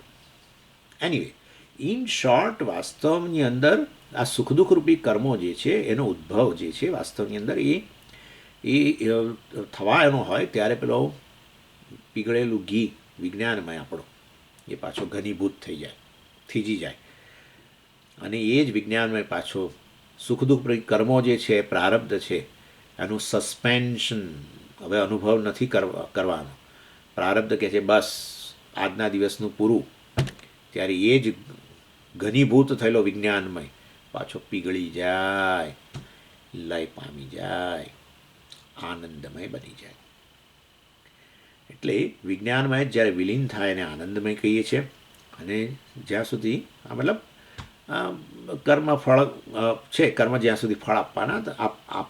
એનીવે, ઇન શોર્ટ, વાસ્તવની અંદર આ સુખ દુઃખ રૂપી કર્મો જે છે એનો ઉદ્ભવ જે છે વાસ્તવની અંદર એ થવા એનો હોય ત્યારે પેલો પીગળેલું ઘી વિજ્ઞાનમય આપણો એ પાછો ઘનીભૂત થઈ જાય, થીજી જાય. અને એ જ વિજ્ઞાનમય પાછો સુખ દુઃખ રૂપી કર્મો જે છે પ્રારબ્ધ છે એનું સસ્પેન્શન, હવે અનુભવ નથી કરવાનો. પ્રારબ્ધ કહે છે બસ આજના દિવસનું પૂરું, ત્યારે એ જ ઘનીભૂત થયેલો વિજ્ઞાનમય પાછો પીગળી જાય, લય પામી જાય, આનંદમય બની જાય. એટલે વિજ્ઞાનમય જ્યારે વિલીન થાય એને આનંદમય કહીએ છીએ. અને જ્યાં સુધી મતલબ કર્મ ફળ છે, કર્મ જ્યાં સુધી ફળ આપવાના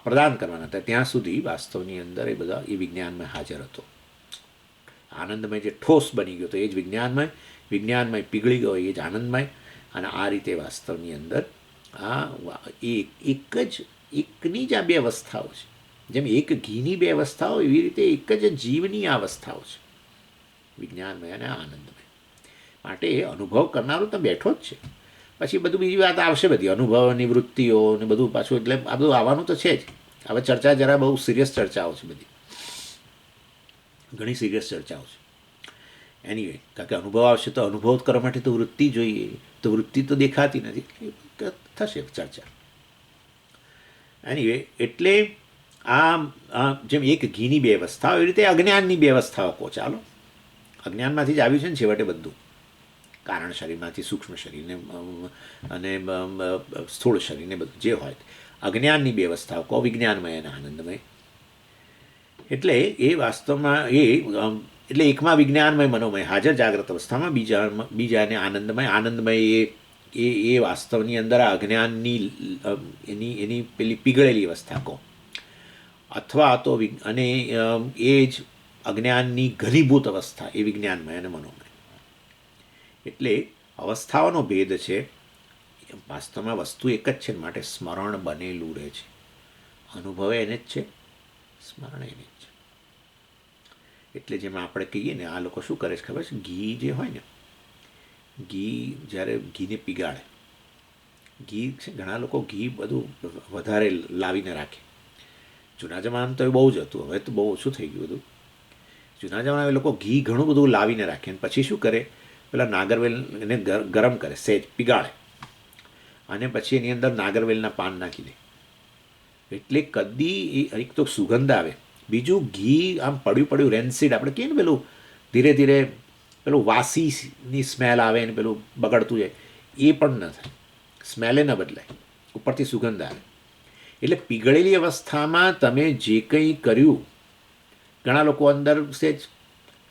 પ્રદાન કરવાના હતા ત્યાં સુધી વાસ્તવની અંદર એ બધા એ વિજ્ઞાનમય હાજર હતો. આનંદમય જે ઠોસ બની ગયો તો એ જ વિજ્ઞાનમય પીગળી ગયો એ જ આનંદમય. અને આ રીતે વાસ્તવની અંદર એક જ એકની જ આ બે અવસ્થાઓ છે. જેમ એક ઘીની બે અવસ્થાઓ એવી રીતે એક જ જીવની આ અવસ્થાઓ છે, વિજ્ઞાનમય અને આનંદમય. માટે અનુભવ કરનારો તો બેઠો જ છે, પછી બધું બીજી વાત આવશે, બધી અનુભવની વૃત્તિઓ ને બધું પાછું, એટલે આ બધું આવવાનું તો છે જ. હવે ચર્ચા જરા બહુ સિરિયસ ચર્ચાઓ છે બધી, ઘણી સિરિયસ ચર્ચાઓ છે. એનીવે, કારણ કે અનુભવ આવશે તો અનુભવ કરવા માટે તો વૃત્તિ જોઈએ, તો વૃત્તિ તો દેખાતી નથી, એટલે થશે ચર્ચા. એનીવે, એટલે જેમ એક ઘીની બે અવસ્થાઓ, એવી રીતે અજ્ઞાનની બે અવસ્થાઓ કહો. ચાલો, અજ્ઞાનમાંથી જ આવ્યું છે ને છેવટે બધું, કારણ શરીરમાંથી સૂક્ષ્મ શરીરને અને સ્થૂળ શરીરને બધું જે હોય, અજ્ઞાનની બે અવસ્થાઓ કહો, વિજ્ઞાનમય અને આનંદમય. એટલે એ વાસ્તવમાં એટલે એકમાં વિજ્ઞાનમય મનોમય હાજર જાગ્રત અવસ્થામાં, બીજાને આનંદમય. આનંદમય એ વાસ્તવની અંદર આ અજ્ઞાનની એની પેલી પીગળેલી અવસ્થા કહો, અથવા તો અને એ જ અજ્ઞાનની ઘનીભૂત અવસ્થા, એ વિજ્ઞાનમય અને મનોમય. એટલે અવસ્થાઓનો ભેદ છે, વાસ્તવમાં વસ્તુ એક જ છે, માટે સ્મરણ બનેલું રહે છે. અનુભવે એને જ છે, સ્મરણ એને જ છે. એટલે જેમાં આપણે કહીએ ને, આ લોકો શું કરે છે ખબર છે, ઘી જે હોય ને, ઘી જ્યારે ઘીને પીગાળે, ઘી છે, ઘણા લોકો ઘી બધું વધારે લાવીને રાખે. જૂના જમાનામાં તો એ બહુ જ હતું, હવે તો બહુ ઓછું થઈ ગયું બધું. જૂના જમાનામાં એ લોકો ઘી ઘણું બધું લાવીને રાખે, અને પછી શું કરે, પેલા નાગરવેલને ગરમ કરે, સહેજ પીગાળે, અને પછી એની અંદર નાગરવેલના પાન નાખી દે. એટલે કદી એક તો સુગંધ આવે, બીજું ઘી આમ પડ્યું પડ્યું રેન્સીડ, આપણે કહીએ ને પેલું ધીરે ધીરે પેલું વાસીની સ્મેલ આવે ને પેલું બગડતું જાય, એ પણ ન થાય, સ્મેલે ન બદલાય, ઉપરથી સુગંધ આવે. એટલે પીગળેલી અવસ્થામાં તમે જે કંઈ કર્યું, ઘણા લોકો અંદર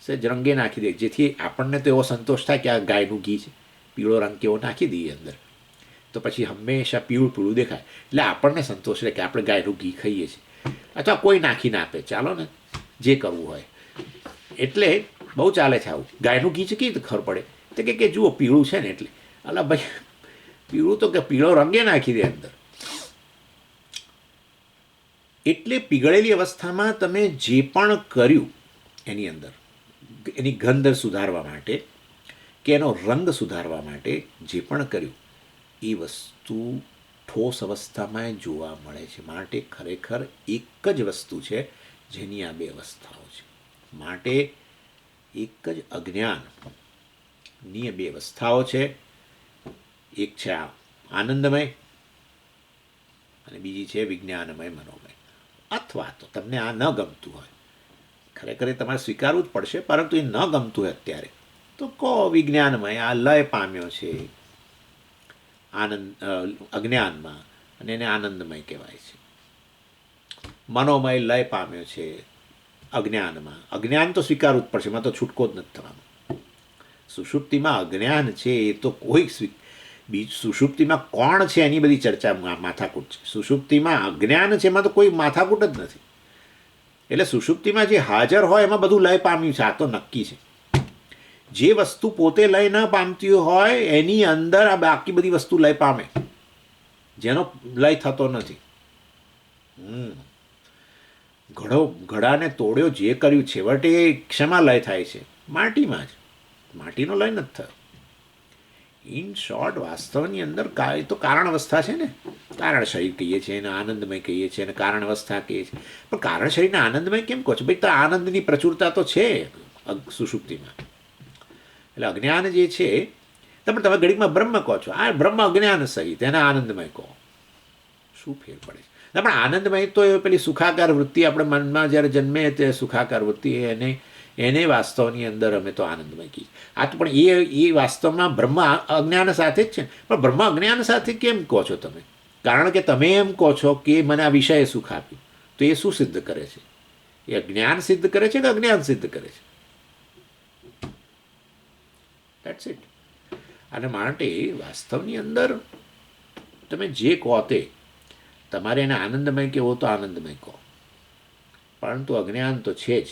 સેજ રંગે નાખી દે, જેથી આપણને તો એવો સંતોષ થાય કે આ ગાયનું ઘી છે, પીળો રંગ કેવો નાખી દઈએ અંદર, તો પછી હંમેશા પીળું પીળું દેખાય, એટલે આપણને સંતોષ રહે કે આપણે ગાયનું ઘી ખાઈએ છીએ. અથવા કોઈ નાખીને આપે, ચાલો ને, જે કરવું હોય. એટલે બહુ ચાલે છે આવું. ગાયનું ઘી છે કેવી રીતે ખબર પડે, તો કે જુઓ પીળું છે ને, એટલે અલા ભાઈ પીળું તો કે પીળો રંગે નાખી દે અંદર. એટલે પીગળેલી અવસ્થામાં તમે જે પણ કર્યું એની અંદર, એની ગંધ સુધારવા માટે કે એનો રંગ સુધારવા માટે જે પણ કર્યું, એ વસ્તુ ઠોસ અવસ્થામાં જોવા મળે છે. માટે ખરેખર એક જ વસ્તુ છે જેની આ બે અવસ્થાઓ છે. માટે એક જ અજ્ઞાનની બે અવસ્થાઓ છે, એક છે આ આનંદમય અને બીજી છે વિજ્ઞાનમય મનોમય. અથવા તો તમને આ ન ગમતું હોય, ખરેખર એ તમારે સ્વીકારવું જ પડશે, પરંતુ એ ન ગમતું હોય અત્યારે, તો કહો વિજ્ઞાનમય આ લય પામ્યો છે આનંદ અજ્ઞાનમાં, અને એને આનંદમય કહેવાય છે. મનોમય લય પામ્યો છે અજ્ઞાનમાં. અજ્ઞાન તો સ્વીકારવું જ પડશે, એમાં તો છૂટકો જ નથી થવાનો. સુષુપ્તિમાં અજ્ઞાન છે એ તો કોઈ સુષુપ્તિમાં કોણ છે એની બધી ચર્ચા માથાકૂટ છે. સુષુપ્તિમાં અજ્ઞાન છે એમાં તો કોઈ માથાકૂટ જ નથી. એટલે સુષુપ્તિમાં જે હાજર હોય એમાં બધું લય પામ્યું છે, આ તો નક્કી છે. જે વસ્તુ પોતે લય ન પામતી હોય એની અંદર આ બાકી બધી વસ્તુ લય પામે, જેનો લય થતો નથી. ઘડાને તોડ્યો, જે કર્યું છેવટે ક્ષમા લય થાય છે, માટીમાં જ. માટીનો લય નથી થયો. ઇન શોર્ટ, વાસ્તવની અંદર તો કારણ અવસ્થા છે ને, કારણ શરીર કહીએ છીએ એને આનંદમય કહીએ છીએ, અને કારણ અવસ્થા કહીએ છીએ. પણ કારણ શરીરને આનંદમય કેમ કહો છો ભાઈ? તો આનંદની પ્રચુરતા તો છે સુષુપ્તિમાં. એટલે અજ્ઞાન જે છે, તમે ઘડીકમાં બ્રહ્મ કહો છો, આ બ્રહ્મ અજ્ઞાન સહિત, એને આનંદમય કહો, શું ફેર પડે છે? પણ આનંદમય તો એ પેલી સુખાકાર વૃત્તિ આપણે મનમાં જ્યારે જન્મે તે સુખાકાર વૃત્તિ, એને વાસ્તવની અંદર અમે તો આનંદમય કહીએ. આ તો પણ એ વાસ્તવમાં બ્રહ્મ અજ્ઞાન સાથે જ છે. પણ બ્રહ્મ અજ્ઞાન સાથે કેમ કહો છો તમે? કારણ કે તમે એમ કહો છો કે મને આ વિષયે સુખ આપ્યું, તો એ શું સિદ્ધ કરે છે? એ અજ્ઞાન સિદ્ધ કરે છે કે અજ્ઞાન સિદ્ધ કરે છે? That's it. અને માટે વાસ્તવની અંદર તમે જે કહો તે, તમારે એને આનંદમય કહેવો તો આનંદમય કહો, પરંતુ અજ્ઞાન તો છે જ.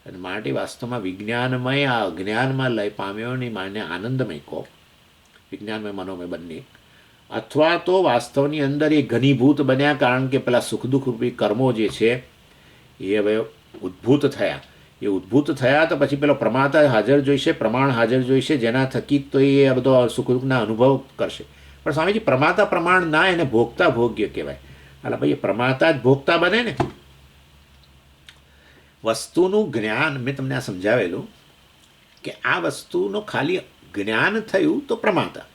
અને માટે વાસ્તવમાં વિજ્ઞાનમય આ અજ્ઞાનમાં લય પામ્યોની માને આનંદમય કહો, વિજ્ઞાનમય મનોમય બંને. અથવા તો વાસ્તવની અંદર એ ઘનીભૂત બન્યા, કારણ કે પેલા સુખ દુઃખ રૂપી કર્મો જે છે એ હવે ઉદ્ભૂત થયા. એ ઉદ્ભૂત થયા તો પછી પેલો પ્રમાતા હાજર જોઈશે, પ્રમાણ હાજર જોઈશે, જેના થકી તો એ બધો સુખ દુઃખના અનુભવ કરશે. પણ સ્વામીજી પ્રમાતા પ્રમાણ ના, એને ભોગતા ભોગ્ય કહેવાય. એટલે ભાઈ પ્રમાતા જ ભોગતા બને ને. વસ્તુનું જ્ઞાન મેં તમને આ સમજાવેલું કે આ વસ્તુનું ખાલી જ્ઞાન થયું તો પ્રમાતા,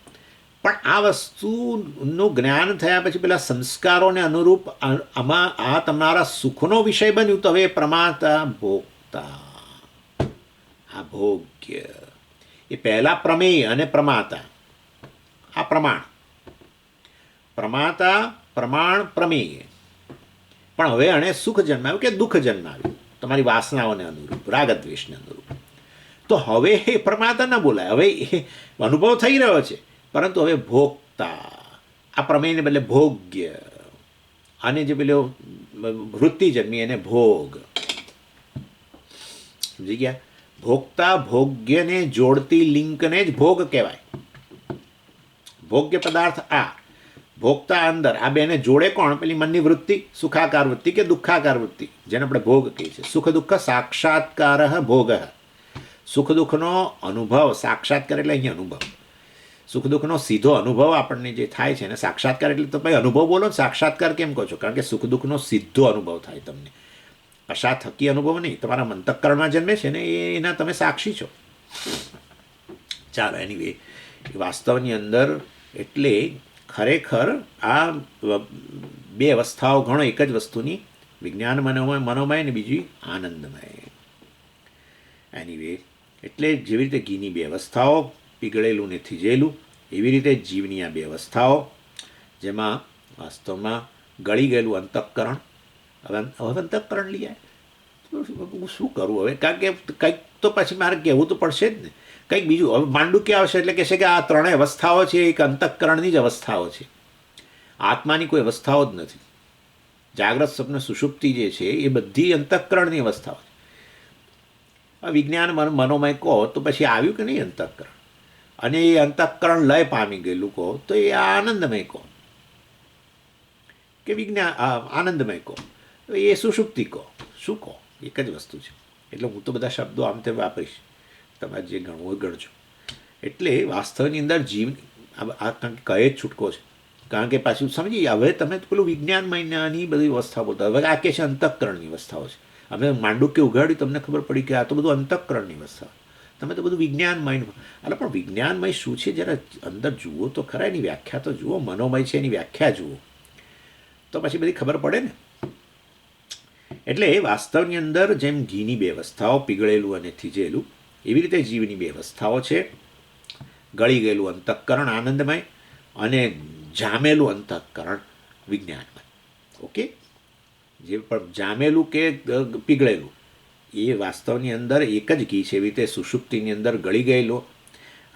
પણ આ વસ્તુનું જ્ઞાન થયા પછી પેલા સંસ્કારોને અનુરૂપ આમાં આ તમારા સુખનો વિષય બન્યું તો હવે પ્રમાતા ભોગતા, આ ભોગ્ય. એ પહેલા પ્રમેય અને પ્રમાતા, આ પ્રમાણ, પ્રમાતા પ્રમાણ પ્રમેય. પણ હવે એને સુખ જન્માવ્યું કે દુઃખ જન્માવ્યું તમારી વાસનાઓને અનુરૂપ, રાગદ્વેષને અનુરૂપ, તો હવે એ પ્રમાતા ન બોલાય. હવે એ અનુભવ થઈ રહ્યો છે, પરંતુ હવે ભોગતા, આ પ્રમેયને બદલે ભોગ્ય. અને જે પેલો વૃત્તિ જન્મી એને ભોગ. સમજી ગયા? ભોગતા ભોગ્યને જોડતી લિંકને જ ભોગ કહેવાય. ભોગ્ય પદાર્થ આ, ભોગતા અંદર, આ બેને જોડે કોણ? પેલી મનની વૃત્તિ, સુખાકાર વૃત્તિ કે દુઃખાકાર વૃત્તિ, જેને આપણે ભોગ કહીએ છીએ. સુખ દુઃખ સાક્ષાત્કાર ભોગ. સુખ દુઃખનો અનુભવ, સાક્ષાત્કાર એટલે અહીંયા અનુભવ. સુખ દુઃખનો સીધો અનુભવ આપણને જે થાય છે એને સાક્ષાત્કાર એટલે, તો ભાઈ અનુભવ બોલો ને, સાક્ષાત્કાર કેમ કહો છો? કારણ કે સુખ દુઃખનો સીધો અનુભવ થાય તમને, અશા થકી અનુભવ નહીં, તમારા અંતઃકરણમાં જન્મે છે ને, એના તમે સાક્ષી છો. ચાલો, એનીવે, વાસ્તવની અંદર એટલે ખરેખર આ બે અવસ્થાઓ ઘણો એક જ વસ્તુની, વિજ્ઞાન મનોમય મનોમય ને બીજી આનંદમય. એનીવે, એટલે જેવી રીતે ઘીની બે અવસ્થાઓ, પીગળેલું ને થીજેલું, એવી રીતે જીવની આ બે અવસ્થાઓ, જેમાં વાસ્તવમાં ગળી ગયેલું અંતઃકરણ. હવે અંતઃકરણ લઈ આવે, હું શું કરું હવે? કારણ કે કંઈક તો પછી મારે કહેવું તો પડશે જ ને, કંઈક બીજું. હવે માંડુક્ય આવશે એટલે કહેશે કે આ ત્રણેય અવસ્થાઓ છે એક અંતઃકરણની જ અવસ્થાઓ છે, આત્માની કોઈ અવસ્થાઓ જ નથી. જાગ્રત સ્વપ્ન સુષુપ્તિ જે છે એ બધી અંતઃકરણની અવસ્થાઓ છે. વિજ્ઞાન મનોમય કહો તો પછી આવ્યું કે નહીં અંતઃકરણ, અને એ અંતઃકરણ લય પામી ગયેલું કહો તો એ આનંદમય કહો, કે વિજ્ઞાન આનંદમય કહો, એ સુષુપ્તિ કહો, શું કહો, એક જ વસ્તુ છે. એટલે હું તો બધા શબ્દો આમ તેમ વાપરીશ, તમારે જે ગણવું હોય ગણજો. એટલે વાસ્તવની અંદર જીવ આ કહે જ છૂટકો છે. કારણ કે પાછું સમજી, હવે તમે પેલું વિજ્ઞાનમયની બધી અવસ્થા બોલતા, હવે આ કે છે અંતઃકરણની અવસ્થાઓ છે. અમે માંડુક્ય ઉઘાડ્યું, તમને ખબર પડી કે આ તો બધું અંતઃકરણની અવસ્થા, તમે તો બધું વિજ્ઞાનમય. એટલે પણ વિજ્ઞાનમય શું છે જરા અંદર જુઓ તો ખરા, એની વ્યાખ્યા તો જુઓ. મનોમય છે એની વ્યાખ્યા જુઓ તો પછી બધી ખબર પડે ને. એટલે વાસ્તવની અંદર જેમ ઘીની બે અવસ્થાઓ, પીગળેલું અને થીજેલું, એવી રીતે જીવની બે અવસ્થાઓ છે. ગળી ગયેલું અંતઃકરણ આનંદમય અને જામેલું અંતઃકરણ વિજ્ઞાનમય. ઓકે, જે પણ જામેલું કે પીગળેલું એ વાસ્તવની અંદર એક જ ઘી છે. એવી રીતે સુષુપ્તિની અંદર ગળી ગયેલો,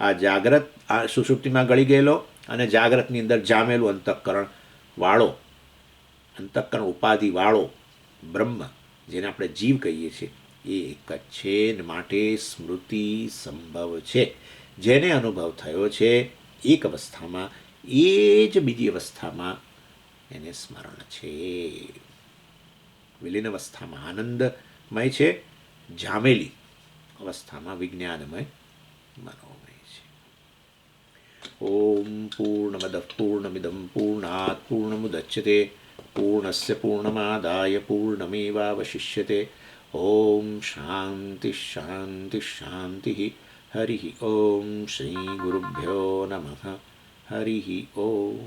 આ જાગ્રત, આ સુષુપ્તિમાં ગળી ગયેલો અને જાગ્રતની અંદર જામેલું અંતઃકરણ વાળો, અંતઃકરણ ઉપાધિ વાળો બ્રહ્મ, જેને આપણે જીવ કહીએ છીએ, એ એક જ છે. ને માટે સ્મૃતિ સંભવ છે. જેને અનુભવ થયો છે એક અવસ્થામાં, એ જ બીજી અવસ્થામાં એને સ્મરણ છે. વિલીન અવસ્થામાં આનંદમય છે, જામેલી અવસ્થામાં વિજ્ઞાનમય મનોમય છે. ઓમ પૂર્ણમદ પૂર્ણમિદમ પૂર્ણાત પૂર્ણમુદચ્યતે પૂર્ણસ્ય પૂર્ણમાદાય પૂર્ણમેવાવશિષ્યતે. ઓમ શાંતિ શાંતિ શાંતિ. હરિ ઓમ શ્રી ગુરુભ્યો નમઃ. હરિ ઓમ.